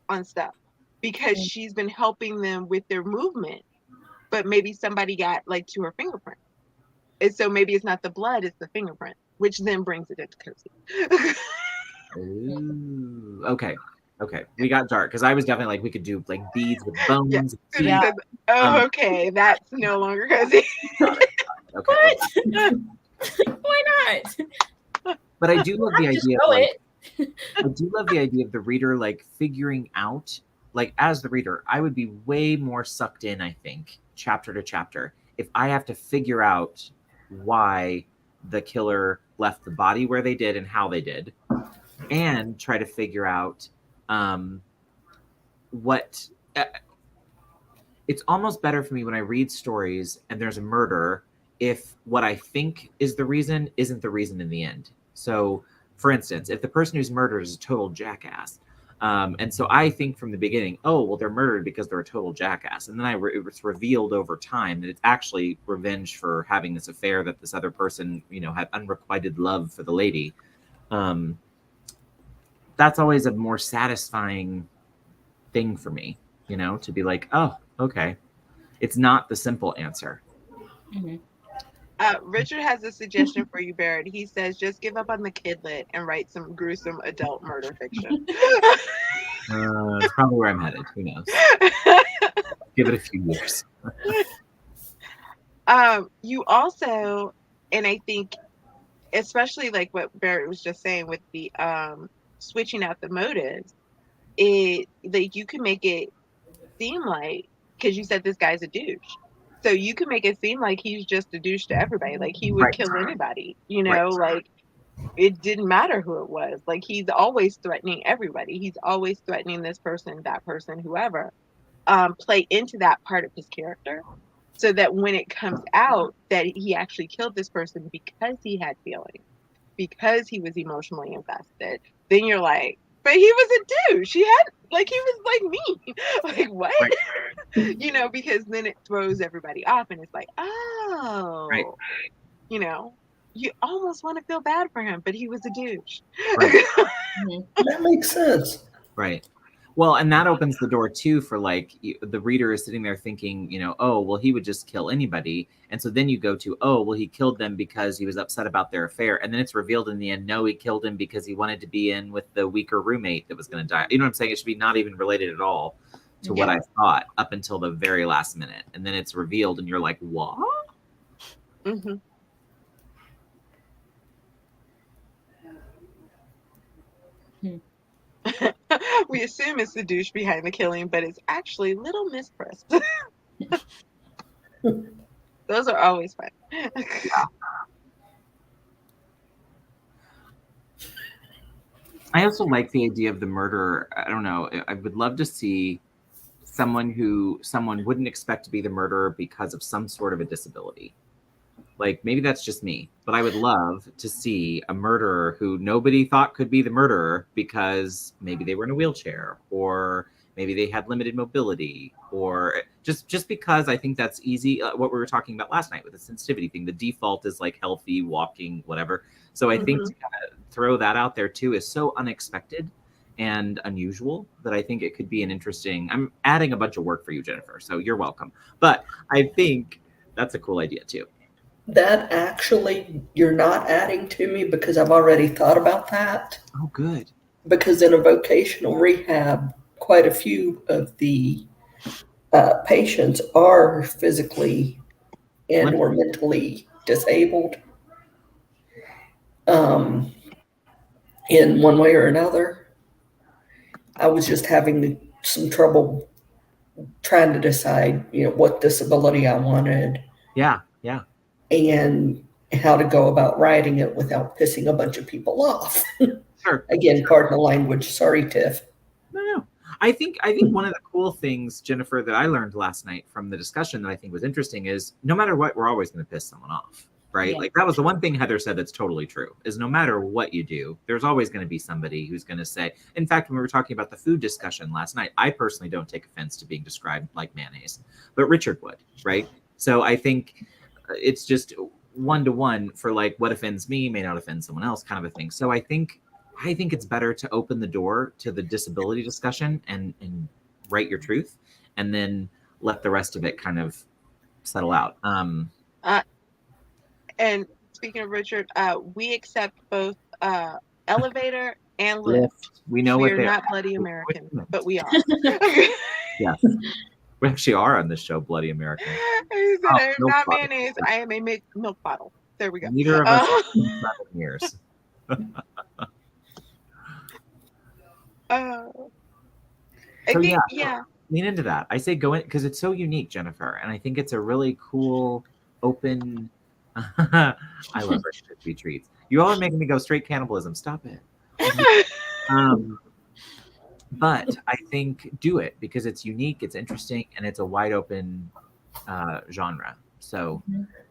[SPEAKER 2] on stuff because she's been helping them with their movement, but maybe somebody got like to her fingerprint. And so maybe it's not the blood, it's the fingerprint, which then brings it into cozy.
[SPEAKER 1] Ooh, okay. We got dark because I was definitely like we could do like beads with bones.
[SPEAKER 2] Yeah. Okay, that's no longer cozy.
[SPEAKER 1] Okay.
[SPEAKER 3] Why not?
[SPEAKER 1] But I do love the idea of like, I do love the idea of the reader like figuring out, like as the reader, I would be way more sucked in, I think, chapter to chapter, if I have to figure out why the killer left the body where they did and how they did, and try to figure out what it's almost better for me when I read stories and there's a murder if what I think is the reason isn't the reason in the end. So for instance, if the person who's murdered is a total jackass, and so I think from the beginning, oh, well, they're murdered because they're a total jackass. And then it's revealed over time that it's actually revenge for having this affair that this other person, had unrequited love for the lady. That's always a more satisfying thing for me, to be like, oh, okay. It's not the simple answer.
[SPEAKER 3] Mm-hmm.
[SPEAKER 2] Richard has a suggestion for you, Barrett. He says, just give up on the kidlit and write some gruesome adult murder fiction.
[SPEAKER 1] That's probably where I'm headed. Who knows? Give it a few years.
[SPEAKER 2] You also, and I think, especially like what Barrett was just saying with the switching out the motives, like you can make it seem like, because you said this guy's a douche. So you can make it seem like he's just a douche to everybody. Like he would kill anybody, like it didn't matter who it was. Like he's always threatening everybody. He's always threatening this person, that person, whoever. Play into that part of his character so that when it comes out that he actually killed this person because he had feelings, because he was emotionally invested, then you're like, but he was a douche. He was like me. Like what? Right. Because then it throws everybody off and it's like, oh, right. You almost want to feel bad for him, but he was a douche.
[SPEAKER 1] Right.
[SPEAKER 4] That makes sense.
[SPEAKER 1] Right. Well, and that opens the door too for like the reader is sitting there thinking, oh, well, he would just kill anybody. And so then you go to, oh, well, he killed them because he was upset about their affair. And then it's revealed in the end, no, he killed him because he wanted to be in with the weaker roommate that was going to die. You know what I'm saying? It should be not even related at all to what I thought up until the very last minute. And then it's revealed and you're like, what?
[SPEAKER 2] Mm-hmm. We assume it's the douche behind the killing, but it's actually little Miss Press. Those are always fun.
[SPEAKER 1] I also like the idea of the murderer. I don't know. I would love to see someone who someone wouldn't expect to be the murderer because of some sort of a disability. Like maybe that's just me, but I would love to see a murderer who nobody thought could be the murderer because maybe they were in a wheelchair or maybe they had limited mobility or just because I think that's easy. What we were talking about last night with the sensitivity thing, the default is like healthy, walking, whatever. So I think to kind of throw that out there too is so unexpected and unusual that I think it could be an interesting. I'm adding a bunch of work for you, Jennifer, so you're welcome. But I think that's a cool idea too.
[SPEAKER 4] That actually, you're not adding to me because I've already thought about that.
[SPEAKER 1] Oh, good.
[SPEAKER 4] Because in a vocational rehab, quite a few of the patients are physically and or mentally disabled in one way or another. I was just having some trouble trying to decide, what disability I wanted.
[SPEAKER 1] Yeah.
[SPEAKER 4] And how to go about writing it without pissing a bunch of people off.
[SPEAKER 1] Sure.
[SPEAKER 4] Again, pardon the language. Sorry, Tiff.
[SPEAKER 1] No. I think one of the cool things, Jennifer, that I learned last night from the discussion that I think was interesting is no matter what, we're always going to piss someone off, right?
[SPEAKER 3] Yeah.
[SPEAKER 1] Like that was the one thing Heather said that's totally true is no matter what you do, there's always going to be somebody who's going to say, in fact, when we were talking about the food discussion last night, I personally don't take offense to being described like mayonnaise, but Richard would, right? So I think it's just one-to-one for like what offends me may not offend someone else kind of a thing. So I think it's better to open the door to the disability discussion and write your truth and then let the rest of it kind of settle out.
[SPEAKER 2] And speaking of Richard, we accept both elevator and lift.
[SPEAKER 1] We know
[SPEAKER 2] we
[SPEAKER 1] what
[SPEAKER 2] are
[SPEAKER 1] they
[SPEAKER 2] not
[SPEAKER 1] are.
[SPEAKER 2] bloody American, but we are.
[SPEAKER 1] Yes. We actually are on this show, Bloody American.
[SPEAKER 2] I said, I am not mayonnaise. I am a milk bottle. There we go.
[SPEAKER 1] Neither of us 7 years.
[SPEAKER 2] I think, yeah.
[SPEAKER 1] Lean into that. I say go in because it's so unique, Jennifer, and I think it's a really cool, open. I love Rice Krispie treats. You all are making me go straight cannibalism. Stop it. But I think do it because it's unique, it's interesting, and it's a wide open genre. So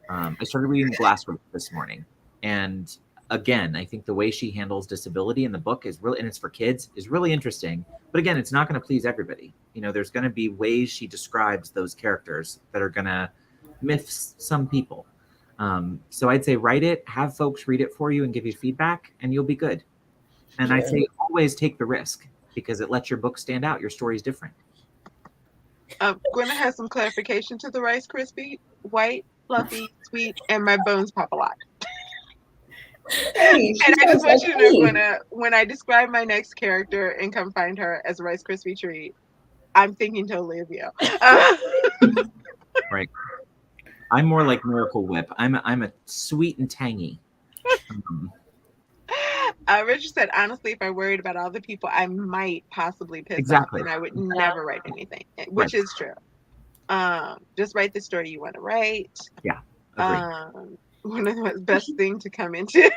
[SPEAKER 1] I started reading Glasswork this morning, and again, I think the way she handles disability in the book is really, and it's for kids, is really interesting. But again, it's not going to please everybody. There's going to be ways she describes those characters that are going to miss some people. So I'd say write it, have folks read it for you and give you feedback, and you'll be good. And I say always take the risk because it lets your book stand out. Your story's different.
[SPEAKER 2] Gwen has some clarification to the Rice Krispie. White, fluffy, sweet, and my bones pop a lot.
[SPEAKER 4] Hey,
[SPEAKER 2] and I just want you to know, when I describe my next character and come find her as a Rice Krispie treat, I'm thinking totally of you.
[SPEAKER 1] Right. I'm more like Miracle Whip. I'm a sweet and tangy.
[SPEAKER 2] Richard said, honestly, if I worried about all the people, I might possibly piss off, and I would never write anything, which is true. Just write the story you want to write.
[SPEAKER 1] Yeah.
[SPEAKER 2] One of the best things to come into.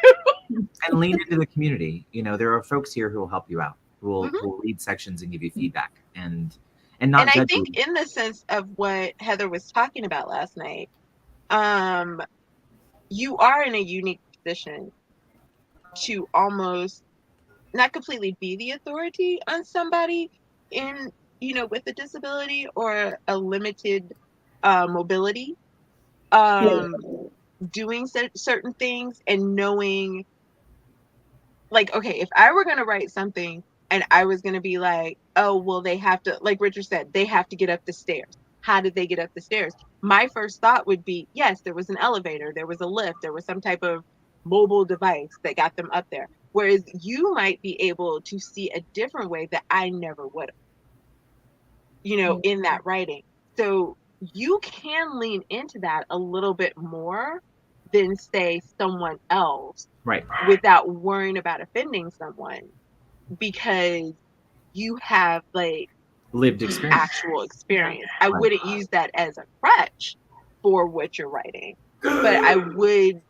[SPEAKER 1] And lean into the community. There are folks here who will help you out, who will read sections and give you feedback and not.
[SPEAKER 2] And I think in the sense of what Heather was talking about last night, you are in a unique position to almost not completely be the authority on somebody in, with a disability or a limited mobility, doing certain things and knowing, like, okay, if I were going to write something and I was going to be like, oh, well, they have to, like Richard said, they have to get up the stairs. How did they get up the stairs? My first thought would be, yes, there was an elevator, there was a lift, there was some type of mobile device that got them up there. Whereas you might be able to see a different way that I never would have, in that writing. So you can lean into that a little bit more than, say, someone else,
[SPEAKER 1] right?
[SPEAKER 2] Without worrying about offending someone, because you have like
[SPEAKER 1] lived experience,
[SPEAKER 2] actual experience. I wouldn't use that as a crutch for what you're writing, but I would,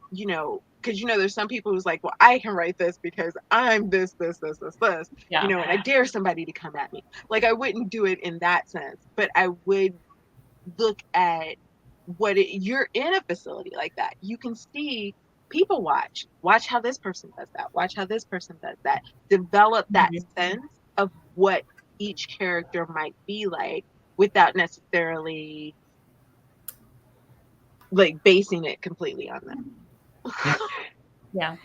[SPEAKER 2] because there's some people who's like, well, I can write this because I'm this,
[SPEAKER 3] Yeah.
[SPEAKER 2] and I dare somebody to come at me. Like, I wouldn't do it in that sense, but I would look at you're in a facility like that. You can see people watch how this person does that, watch how this person does that, develop that sense of what each character might be like without necessarily like basing it completely on them.
[SPEAKER 3] Yeah.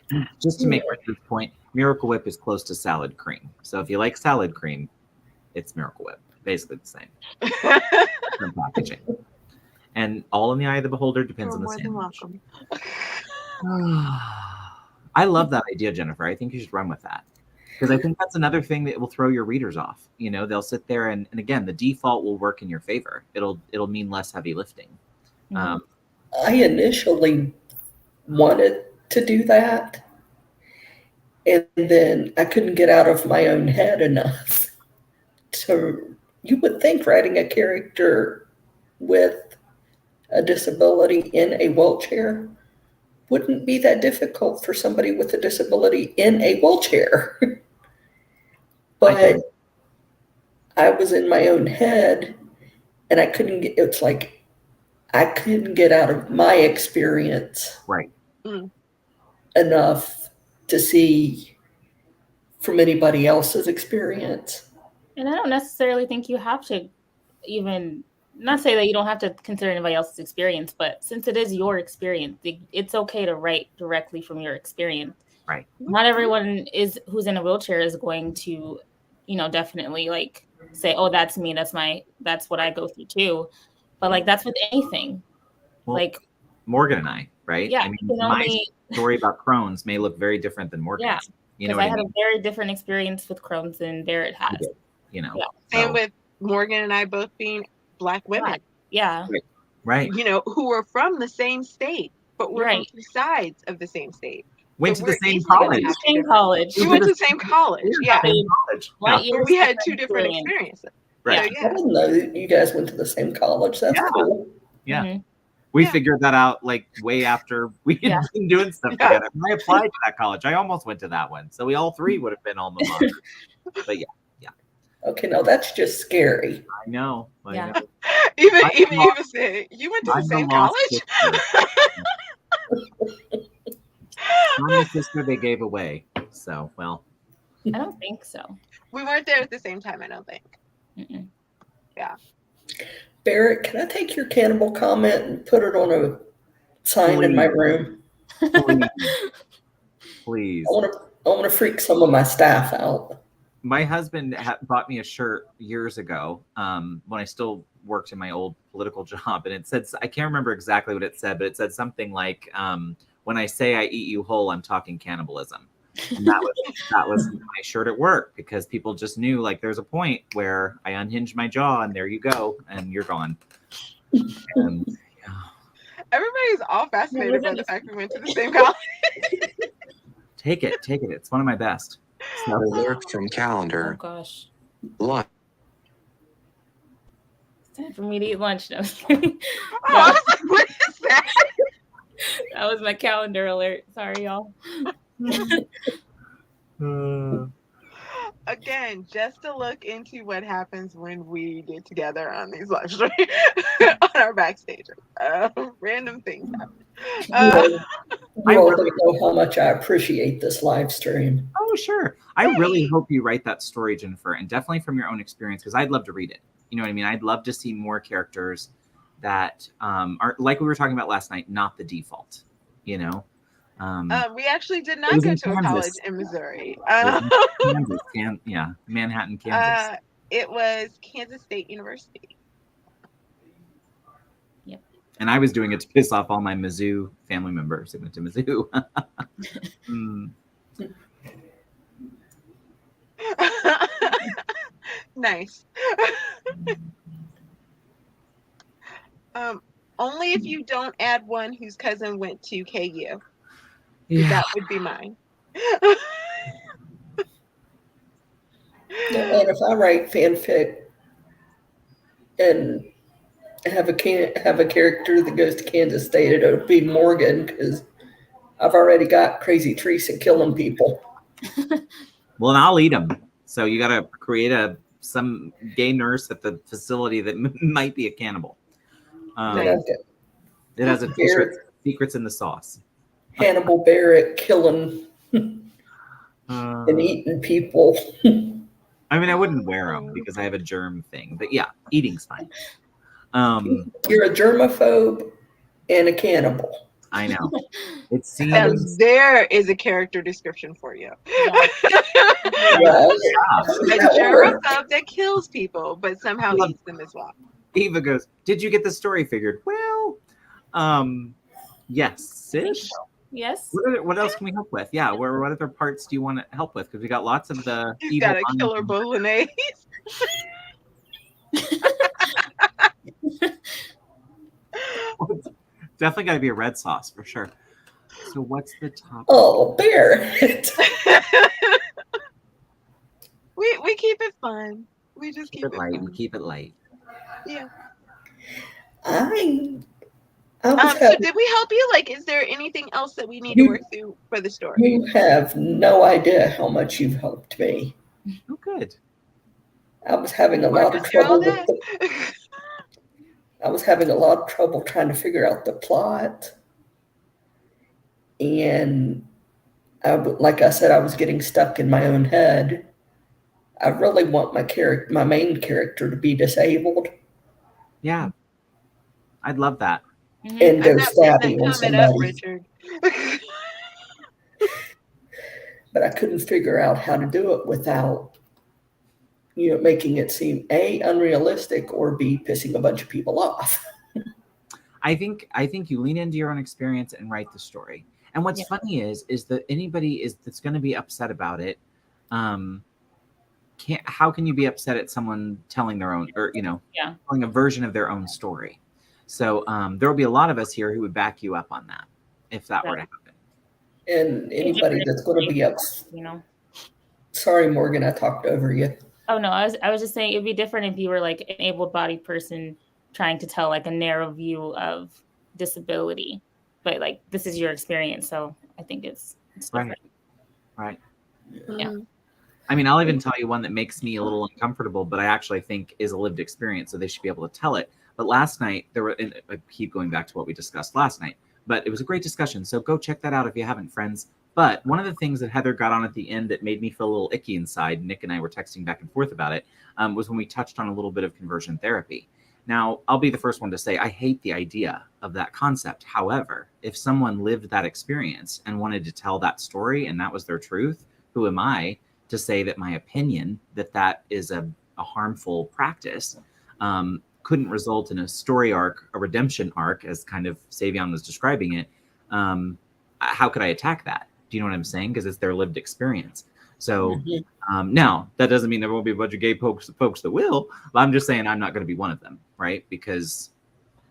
[SPEAKER 1] Just to make this point, Miracle Whip is close to salad cream. So if you like salad cream, it's Miracle Whip. Basically the same. From packaging. And all in the eye of the beholder depends on the sandwich. I love that idea, Jennifer. I think you should run with that. Because I think that's another thing that will throw your readers off. They'll sit there and again, the default will work in your favor. It'll mean less heavy lifting.
[SPEAKER 4] I initially wanted to do that. And then I couldn't get out of my own head enough. So you would think writing a character with a disability in a wheelchair wouldn't be that difficult for somebody with a disability in a wheelchair. But I was in my own head and I couldn't get, it's like I couldn't get out of my experience enough to see from anybody else's experience.
[SPEAKER 3] And I don't necessarily think you have to even, not say that you don't have to consider anybody else's experience, but since it is your experience, it's okay to write directly from your experience.
[SPEAKER 1] Right.
[SPEAKER 3] Not everyone who's in a wheelchair is going to, definitely like say, oh, that's me. That's what I go through too. But like, that's with anything.
[SPEAKER 1] Well,
[SPEAKER 3] like
[SPEAKER 1] Morgan and I, right?
[SPEAKER 3] Yeah.
[SPEAKER 1] I mean, my story about Crohn's may look very different than Morgan's.
[SPEAKER 3] Yeah. Because I had a very different experience with Crohn's than Barrett has.
[SPEAKER 2] Same with Morgan and I both being Black women.
[SPEAKER 3] Yeah.
[SPEAKER 1] Right.
[SPEAKER 2] Who were from the same state, but we're from two sides of the same state.
[SPEAKER 1] Went to the same college.
[SPEAKER 2] We went to the same college. Yeah.
[SPEAKER 3] But
[SPEAKER 2] we had two different experiences.
[SPEAKER 1] Right.
[SPEAKER 2] So,
[SPEAKER 4] I didn't know that you guys went to the same college. That's cool.
[SPEAKER 1] Yeah. Mm-hmm. We figured that out like way after we had been doing stuff together. I applied to that college. I almost went to that one. So we all three would have been alma mater. But yeah.
[SPEAKER 4] Okay, no, that's just scary.
[SPEAKER 1] I know.
[SPEAKER 3] Yeah.
[SPEAKER 2] Even say you went to the same college.
[SPEAKER 1] My sister they gave away. So well.
[SPEAKER 3] I don't think so.
[SPEAKER 2] We weren't there at the same time, I don't think.
[SPEAKER 3] Mm-mm.
[SPEAKER 2] Yeah.
[SPEAKER 4] Barrett, can I take your cannibal comment and put it on a sign in my room?
[SPEAKER 1] Please.
[SPEAKER 4] I want to freak some of my staff out.
[SPEAKER 1] My husband bought me a shirt years ago when I still worked in my old political job. And it said, I can't remember exactly what it said, but it said something like, when I say I eat you whole, I'm talking cannibalism. And that was my shirt at work because people just knew like there's a point where I unhinge my jaw and there you go and you're gone. And,
[SPEAKER 2] everybody's all fascinated by the fact we went to the same college.
[SPEAKER 1] Take it. It's one of my best.
[SPEAKER 5] So, lyric from Calendar.
[SPEAKER 3] Oh gosh.
[SPEAKER 5] Lunch.
[SPEAKER 3] It's time for me to eat lunch. No,
[SPEAKER 2] I was like, what is that?
[SPEAKER 3] That was my calendar alert. Sorry, y'all.
[SPEAKER 2] Again, just to look into what happens when we get together on these live streams on our backstage. Random things happen.
[SPEAKER 4] You all don't know how much I appreciate this live stream.
[SPEAKER 1] Oh, sure. I really hope you write that story, Jennifer, and definitely from your own experience, because I'd love to read it. You know what I mean? I'd love to see more characters that are, like we were talking about last night, not the default, We
[SPEAKER 2] actually did not go to a college in Missouri.
[SPEAKER 1] Kansas, Manhattan, Kansas.
[SPEAKER 2] It was Kansas State University.
[SPEAKER 3] Yep.
[SPEAKER 1] And I was doing it to piss off all my Mizzou family members who went to Mizzou.
[SPEAKER 2] Nice. Only if you don't add one whose cousin went to KU. Yeah. That would be mine.
[SPEAKER 4] And if I write fanfic and have a character that goes to Kansas State, it would be Morgan because I've already got Crazy Teresa killing people.
[SPEAKER 1] Well, and I'll eat them. So you got to create some gay nurse at the facility that might be a cannibal.
[SPEAKER 4] And I've got
[SPEAKER 1] It has a t-shirt, Secrets in the Sauce.
[SPEAKER 4] Hannibal Barrett killing and eating people.
[SPEAKER 1] I mean, I wouldn't wear them because I have a germ thing. But yeah, eating's fine.
[SPEAKER 4] You're a germaphobe and a cannibal.
[SPEAKER 1] I know. It
[SPEAKER 2] Now,
[SPEAKER 1] seems
[SPEAKER 2] there is a character description for you.
[SPEAKER 3] Yeah.
[SPEAKER 2] A germaphobe that kills people, but somehow eats them as well.
[SPEAKER 1] Eva goes, "Did you get the story figured?" Well, yes, ish.
[SPEAKER 3] Yes.
[SPEAKER 1] What else can we help with? Yeah, what other parts do you want to help with? Because we got lots of the.
[SPEAKER 2] He's got a killer bolognese.
[SPEAKER 1] Definitely got to be a red sauce for sure. So what's the top?
[SPEAKER 4] Oh, Barrett.
[SPEAKER 2] we keep it fun. We just keep it
[SPEAKER 1] light.
[SPEAKER 2] fun.
[SPEAKER 1] We keep it light.
[SPEAKER 2] Yeah.
[SPEAKER 4] So
[SPEAKER 2] did we help you? Like, is there anything else that we need to work through for the story?
[SPEAKER 4] You have no idea how much you've helped me.
[SPEAKER 1] Oh, good.
[SPEAKER 4] I was having a lot of trouble trying to figure out the plot. And like I said, I was getting stuck in my own head. I really want my main character to be disabled.
[SPEAKER 1] Yeah. I'd love that.
[SPEAKER 4] And go stabbing on somebody.
[SPEAKER 2] Richard.
[SPEAKER 4] But I couldn't figure out how to do it without, making it seem A, unrealistic, or B, pissing a bunch of people off.
[SPEAKER 1] I think you lean into your own experience and write the story. And what's funny is that anybody that's going to be upset about it, how can you be upset at someone telling their own, or telling a version of their own story? So there will be a lot of us here who would back you up on that if that were to happen.
[SPEAKER 4] And anybody that's going to be upset, Sorry, Morgan, I talked over you.
[SPEAKER 3] Oh no, I was just saying it'd be different if you were like an able-bodied person trying to tell like a narrow view of disability, but like this is your experience, so I think it's different.
[SPEAKER 1] Right.
[SPEAKER 3] Yeah.
[SPEAKER 1] I mean, I'll even tell you one that makes me a little uncomfortable, but I actually think is a lived experience, so they should be able to tell it. But last night, I keep going back to what we discussed last night, but it was a great discussion. So go check that out if you haven't, friends. But one of the things that Heather got on at the end that made me feel a little icky inside, Nick and I were texting back and forth about it, was when we touched on a little bit of conversion therapy. Now, I'll be the first one to say I hate the idea of that concept. However, if someone lived that experience and wanted to tell that story and that was their truth, who am I to say that my opinion that is a harmful practice couldn't result in a story arc, a redemption arc, as kind of Savion was describing it. How could I attack that? Do you know what I'm saying? Because it's their lived experience. So now that doesn't mean there won't be a bunch of gay folks that will, but I'm just saying I'm not going to be one of them, right? Because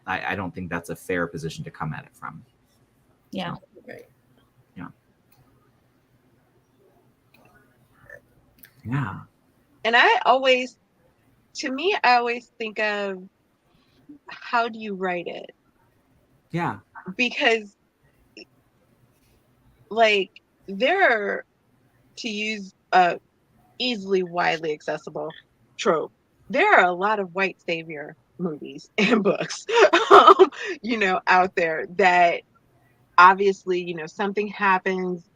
[SPEAKER 1] I don't think that's a fair position to come at it from.
[SPEAKER 3] Yeah.
[SPEAKER 1] So, right. Yeah. Yeah.
[SPEAKER 2] And I always think of how do you write it?
[SPEAKER 1] Yeah.
[SPEAKER 2] Because like there are, to use a easily widely accessible trope, there are a lot of white savior movies and books out there that obviously something happens,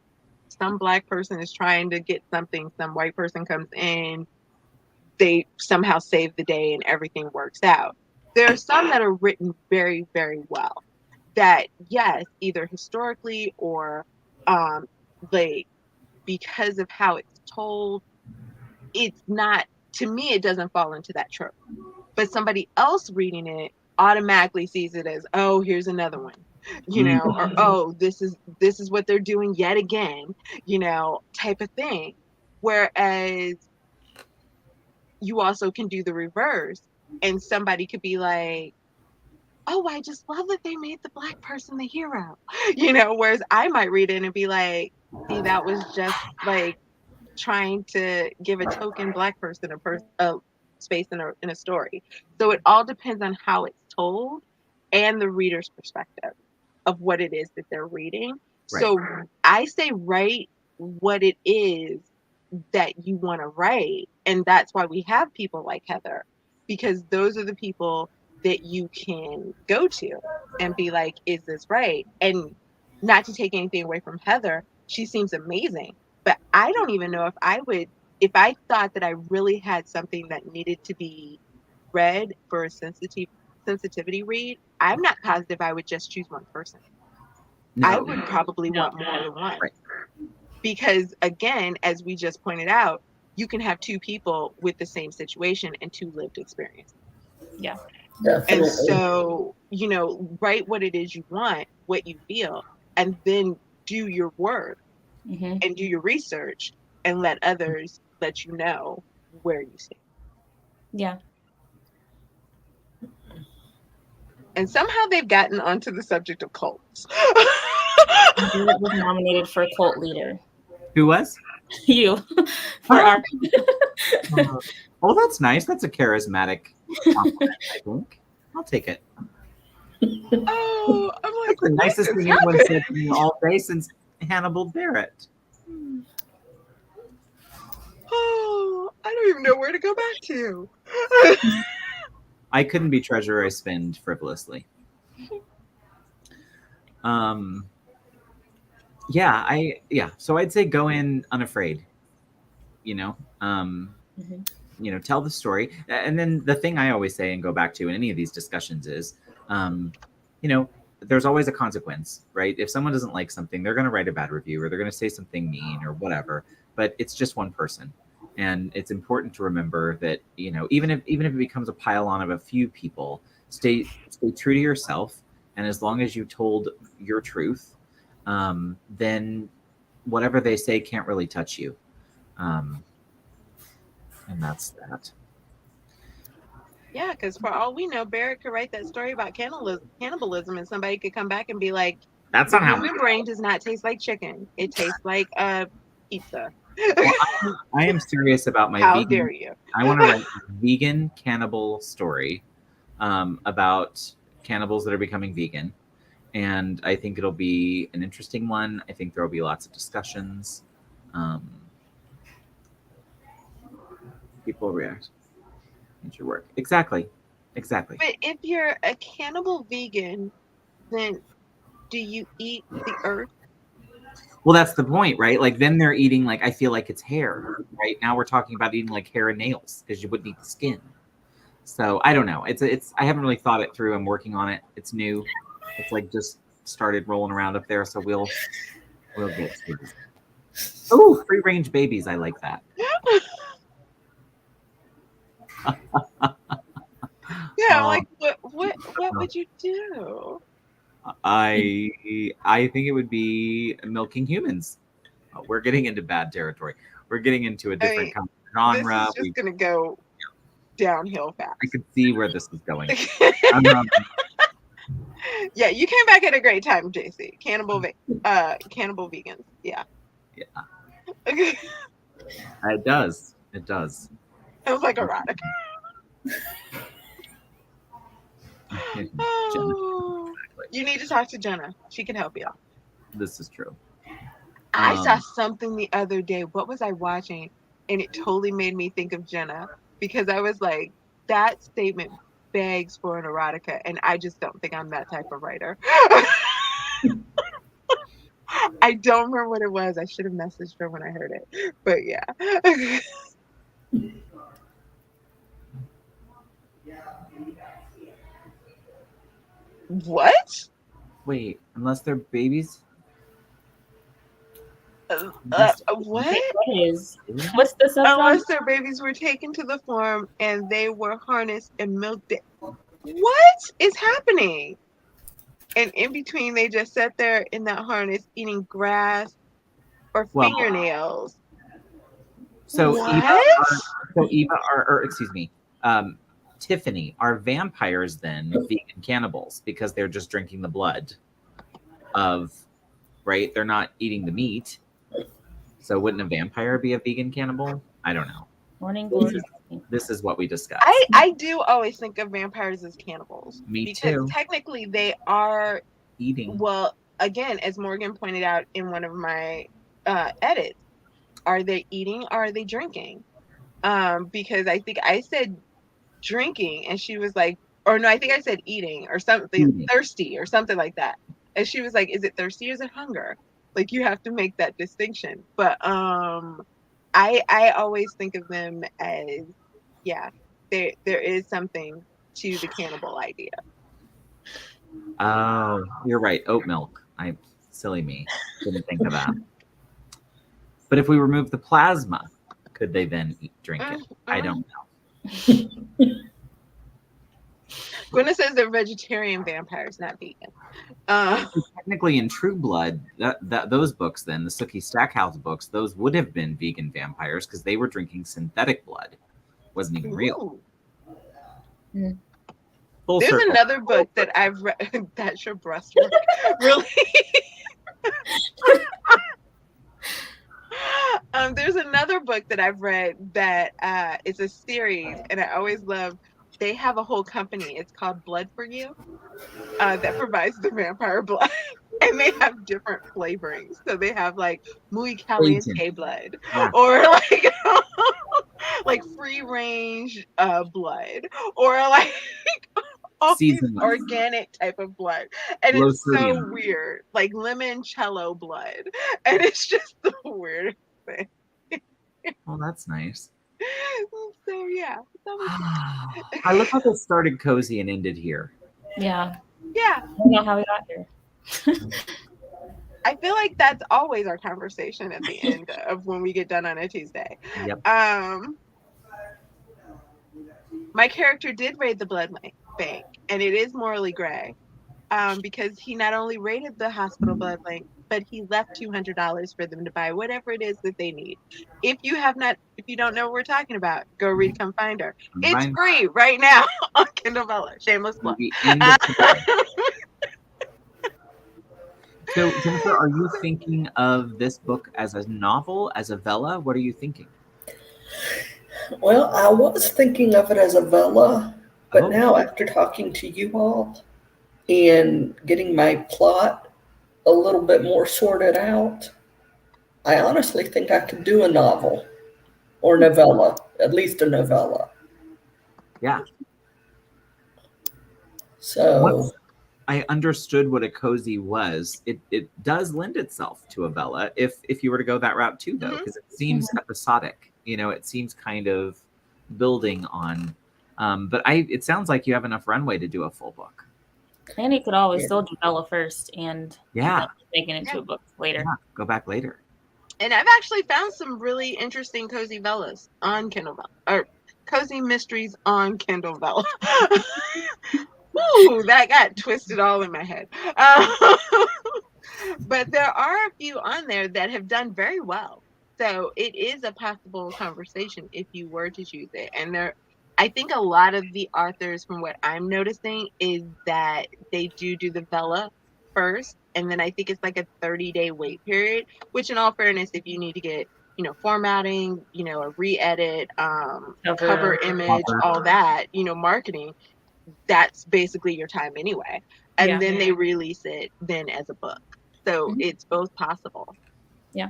[SPEAKER 2] some Black person is trying to get something, some white person comes in, they somehow save the day and everything works out. There are some that are written very, very well that, yes, either historically or like because of how it's told, it's not, to me, it doesn't fall into that trope. But somebody else reading it automatically sees it as, oh, here's another one, or oh, this is what they're doing yet again, type of thing. Whereas you also can do the reverse, and somebody could be like, oh, I just love that they made the Black person the hero, whereas I might read it and be like, see, that was just like trying to give a token Black person a space in a story. So it all depends on how it's told and the reader's perspective of what it is that they're reading. So I say write what it is that you want to write. And that's why we have people like Heather, because those are the people that you can go to and be like, is this right? And not to take anything away from Heather, she seems amazing. But I don't even know if I thought that I really had something that needed to be read for a sensitivity read, I'm not positive I would just choose one person. I
[SPEAKER 1] No.
[SPEAKER 2] would probably want more than one.
[SPEAKER 1] Right.
[SPEAKER 2] Because again, as we just pointed out, you can have two people with the same situation and two lived experiences.
[SPEAKER 3] Yeah.
[SPEAKER 4] Definitely.
[SPEAKER 2] And so, write what it is you want, what you feel, and then do your work and do your research and let others let you know where you stand.
[SPEAKER 3] Yeah.
[SPEAKER 2] And somehow they've gotten onto the subject of cults.
[SPEAKER 3] Barrett was nominated for cult leader.
[SPEAKER 1] Who was?
[SPEAKER 3] You. For our
[SPEAKER 1] Oh, that's nice. That's a charismatic compliment, I think. I'll take it.
[SPEAKER 2] Oh, I'm like,
[SPEAKER 1] That's the
[SPEAKER 2] what
[SPEAKER 1] nicest
[SPEAKER 2] is
[SPEAKER 1] thing anyone
[SPEAKER 2] happening?
[SPEAKER 1] said to me all day since Hannibal Barrett.
[SPEAKER 2] Oh, I don't even know where to go back to.
[SPEAKER 1] I couldn't be treasurer. I spend frivolously. So I'd say go in unafraid. Tell the story. And then the thing I always say and go back to in any of these discussions is, there's always a consequence, right? If someone doesn't like something, they're going to write a bad review or they're going to say something mean or whatever, but it's just one person. And it's important to remember that, even if it becomes a pile on of a few people, stay true to yourself. And as long as you told your truth, then whatever they say can't really touch you. And that's that.
[SPEAKER 2] Yeah, because for all we know, Barrett could write that story about cannibalism, and somebody could come back and be like,
[SPEAKER 1] That's
[SPEAKER 2] "The
[SPEAKER 1] not how.
[SPEAKER 2] human brain does not taste like chicken; it tastes like pizza."
[SPEAKER 1] Well, I am serious about my
[SPEAKER 2] How
[SPEAKER 1] vegan.
[SPEAKER 2] dare you?
[SPEAKER 1] I want to write a vegan cannibal story about cannibals that are becoming vegan, and I think it'll be an interesting one. I think there will be lots of discussions. People react. It should work. Exactly.
[SPEAKER 2] But if you're a cannibal vegan, then do you eat the earth?
[SPEAKER 1] Well, that's the point, right? Like then they're eating like I feel like it's hair, right? Now we're talking about eating like hair and nails because you wouldn't eat the skin. So I don't know. It's I haven't really thought it through. I'm working on it. It's new. It's like just started rolling around up there, so we'll get to it. Oh, free range babies. I like that.
[SPEAKER 2] Yeah, like what would you do?
[SPEAKER 1] I think it would be milking humans. We're getting into bad territory. We're getting into a different kind of genre.
[SPEAKER 2] This is just gonna go downhill fast.
[SPEAKER 1] I could see where this is going.
[SPEAKER 2] Yeah, you came back at a great time, JC. Cannibal vegans. Yeah.
[SPEAKER 1] It does. It does.
[SPEAKER 2] It was like erotic. Oh, you need to talk to Jenna. She can help you out.
[SPEAKER 1] This is true.
[SPEAKER 2] I saw something the other day. What was I watching? And it totally made me think of Jenna because I was like, that statement begs for an erotica, and I just don't think I'm that type of writer. I don't remember what it was. I should have messaged her when I heard it. But yeah. What?
[SPEAKER 1] Wait, unless they're babies?
[SPEAKER 2] What?
[SPEAKER 3] What's the subject?
[SPEAKER 2] Unless their babies were taken to the farm and they were harnessed and milked. What is happening? And in between, they just sat there in that harness eating grass or fingernails.
[SPEAKER 1] So
[SPEAKER 2] what?
[SPEAKER 1] Tiffany, are vampires then vegan cannibals because they're just drinking the blood of, right? They're not eating the meat. So wouldn't a vampire be a vegan cannibal? I don't know.
[SPEAKER 3] Morning glory.
[SPEAKER 1] This is what we discussed.
[SPEAKER 2] I do always think of vampires as cannibals.
[SPEAKER 1] Me
[SPEAKER 2] because
[SPEAKER 1] too.
[SPEAKER 2] Technically, they are
[SPEAKER 1] eating.
[SPEAKER 2] Well, again, as Morgan pointed out in one of my edits, are they eating or are they drinking? Because I think I said drinking and she was like, or no, I think I said eating or something, thirsty or something like that. And she was like, is it thirsty or is it hunger? Like you have to make that distinction. But I always think of them as, yeah, there is something to the cannibal idea.
[SPEAKER 1] Oh, you're right. Oat milk. Silly me. Didn't think of that. But if we remove the plasma, could they then drink it? I don't know.
[SPEAKER 2] Gwenna says they're vegetarian vampires, not vegan.
[SPEAKER 1] Technically, in True Blood, those books, then the Sookie Stackhouse books, those would have been vegan vampires because they were drinking synthetic blood. Wasn't even real.
[SPEAKER 3] Mm.
[SPEAKER 2] There's
[SPEAKER 1] circle.
[SPEAKER 2] Another book that I've read. That's your breastwork, really. There's another book that I've read that it's a series, and I always love. They have a whole company. It's called Blood for You, that provides the vampire blood, and they have different flavorings. So they have like muy caliente blood, or like like free range blood, or like all these organic type of blood, and
[SPEAKER 1] Low
[SPEAKER 2] it's
[SPEAKER 1] sodium.
[SPEAKER 2] so weird, like limoncello blood, and it's just the weirdest thing.
[SPEAKER 1] Well, that's nice.
[SPEAKER 2] So yeah,
[SPEAKER 1] I love how this started cozy and ended here.
[SPEAKER 3] Yeah.
[SPEAKER 2] Yeah.
[SPEAKER 3] I don't know how we got here.
[SPEAKER 2] I feel like that's always our conversation at the end of when we get done on a Tuesday.
[SPEAKER 1] Yep.
[SPEAKER 2] My character did raid the blood bank, and it is morally gray, because he not only raided the hospital blood bank, but he left $200 for them to buy whatever it is that they need. If you don't know what we're talking about, go read Come Find Her. It's free right now on Kindle Vella. Shameless plug.
[SPEAKER 1] So, Jennifer, are you thinking of this book as a novel, as a Vella? What are you thinking?
[SPEAKER 4] Well, I was thinking of it as a Vella, but now after talking to you all and getting my plot a little bit more sorted out, I honestly think I could do a novel or novella, at least a novella.
[SPEAKER 1] Yeah.
[SPEAKER 4] So
[SPEAKER 1] once I understood what a cozy was, it does lend itself to a Vella if you were to go that route too, though, because it seems episodic. It seems kind of building on. But it sounds like you have enough runway to do a full book.
[SPEAKER 3] And you could always still do Vella first and making it into a book later.
[SPEAKER 1] Yeah, go back later.
[SPEAKER 2] And I've actually found some really interesting cozy Vellas on Kindle Vella, or cozy mysteries on Kindle Vella. Ooh, that got twisted all in my head. But there are a few on there that have done very well. So it is a possible conversation if you were to choose it. And I think a lot of the authors, from what I'm noticing, is that they do the Vella first. And then I think it's like a 30-day wait period, which in all fairness, if you need to get, formatting, a re-edit, cover image, all that, marketing, that's basically your time anyway. And then they release it then as a book. So it's both possible.
[SPEAKER 3] Yeah.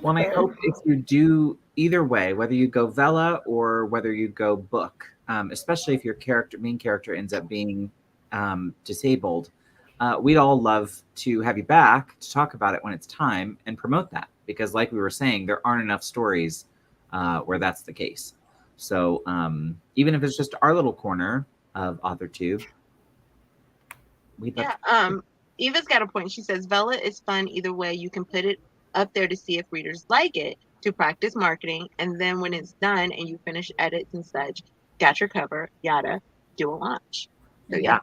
[SPEAKER 1] Well, I hope if you do either way, whether you go Vella or whether you go book, especially if your main character ends up being disabled, we'd all love to have you back to talk about it when it's time and promote that. Because like we were saying, there aren't enough stories where that's the case. So even if it's just our little corner of AuthorTube, we'd love
[SPEAKER 2] Eva's got a point. She says, Vella is fun either way. You can put it up there to see if readers like it, to practice marketing, and then when it's done and you finish edits and such, got your cover, yada, do a launch. So yeah.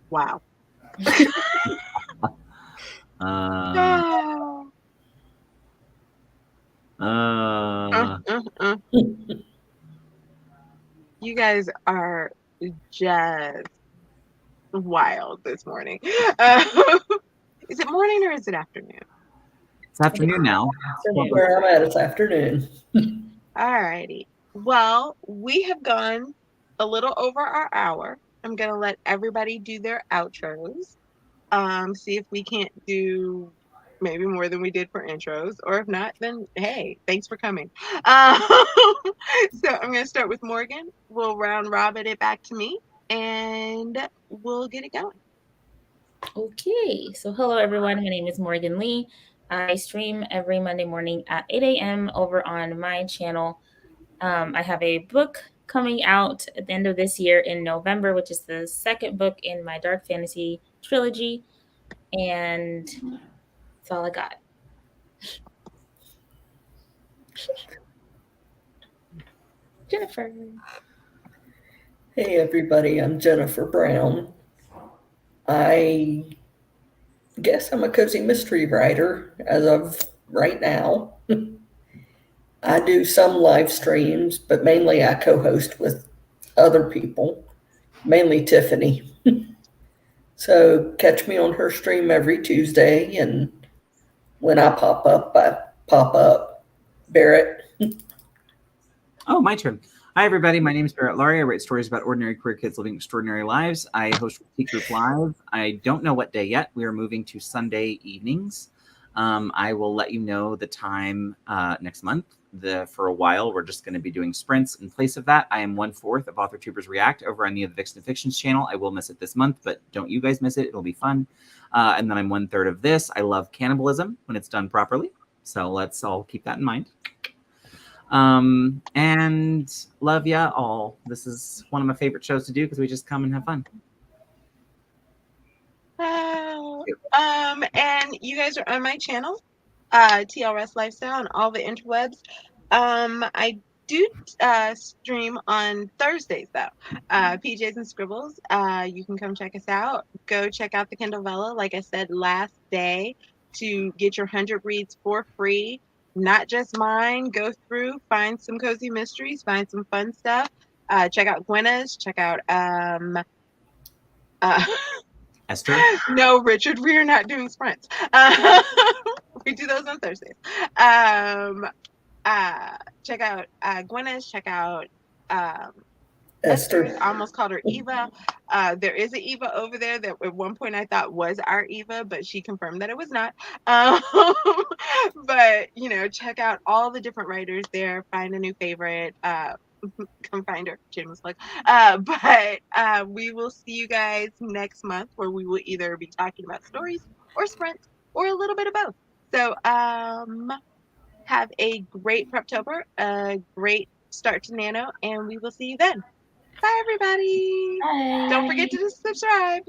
[SPEAKER 2] Wow. You guys are just wild this morning. Is it morning or is it afternoon?
[SPEAKER 1] It's afternoon now.
[SPEAKER 4] Where I'm at, it's afternoon.
[SPEAKER 2] All righty. Well, we have gone a little over our hour. I'm going to let everybody do their outros. See if we can't do maybe more than we did for intros, or if not, then hey, thanks for coming. So I'm going to start with Morgan. We'll round robin it back to me, and we'll get it going.
[SPEAKER 3] Okay, so hello everyone. My name is Morgan Lee. I stream every Monday morning at 8 a.m. over on my channel. I have a book coming out at the end of this year in November, which is the second book in my dark fantasy trilogy. And that's all I got. Jennifer.
[SPEAKER 4] Hey everybody, I'm Jennifer Brown. I guess I'm a cozy mystery writer as of right now. I do some live streams, but mainly I co-host with other people, mainly Tiffany. So catch me on her stream every Tuesday, and when I pop up, I pop up. Barrett.
[SPEAKER 1] Oh, my turn. Hi, everybody. My name is Barrett Laurie. I write stories about ordinary queer kids living extraordinary lives. I host Tea Group Live. I don't know what day yet. We are moving to Sunday evenings. I will let you know the time next month. For a while, we're just going to be doing sprints in place of that. I am 1/4 of AuthorTubers React over on the Vixen Fictions channel. I will miss it this month, but don't you guys miss it. It'll be fun. And then I'm 1/3 of this. I love cannibalism when it's done properly. So let's all keep that in mind. And love ya all. This is one of my favorite shows to do because we just come and have fun.
[SPEAKER 2] And you guys are on my channel, TLS Lifestyle, on all the interwebs. I do stream on Thursdays though. PJs and Scribbles. You can come check us out. Go check out the Kindle Vella. Like I said, last day to get your 100 reads for free. Not just mine. Go through, find some cozy mysteries, find some fun stuff. Check out Gwenna's. Check out
[SPEAKER 1] Esther?
[SPEAKER 2] No, Richard, we are not doing sprints. We do those on Thursdays. Check out Gwenna's. Check out Esther. I almost called her Eva. There is an Eva over there that at one point I thought was our Eva, but she confirmed that it was not. But check out all the different writers there. Find a new favorite. Come find her. Shameless plug. But we will see you guys next month, where we will either be talking about stories or sprints or a little bit of both. So have a great Preptober, a great start to Nano, and we will see you then. Bye, everybody.
[SPEAKER 3] Bye.
[SPEAKER 2] Don't forget to subscribe.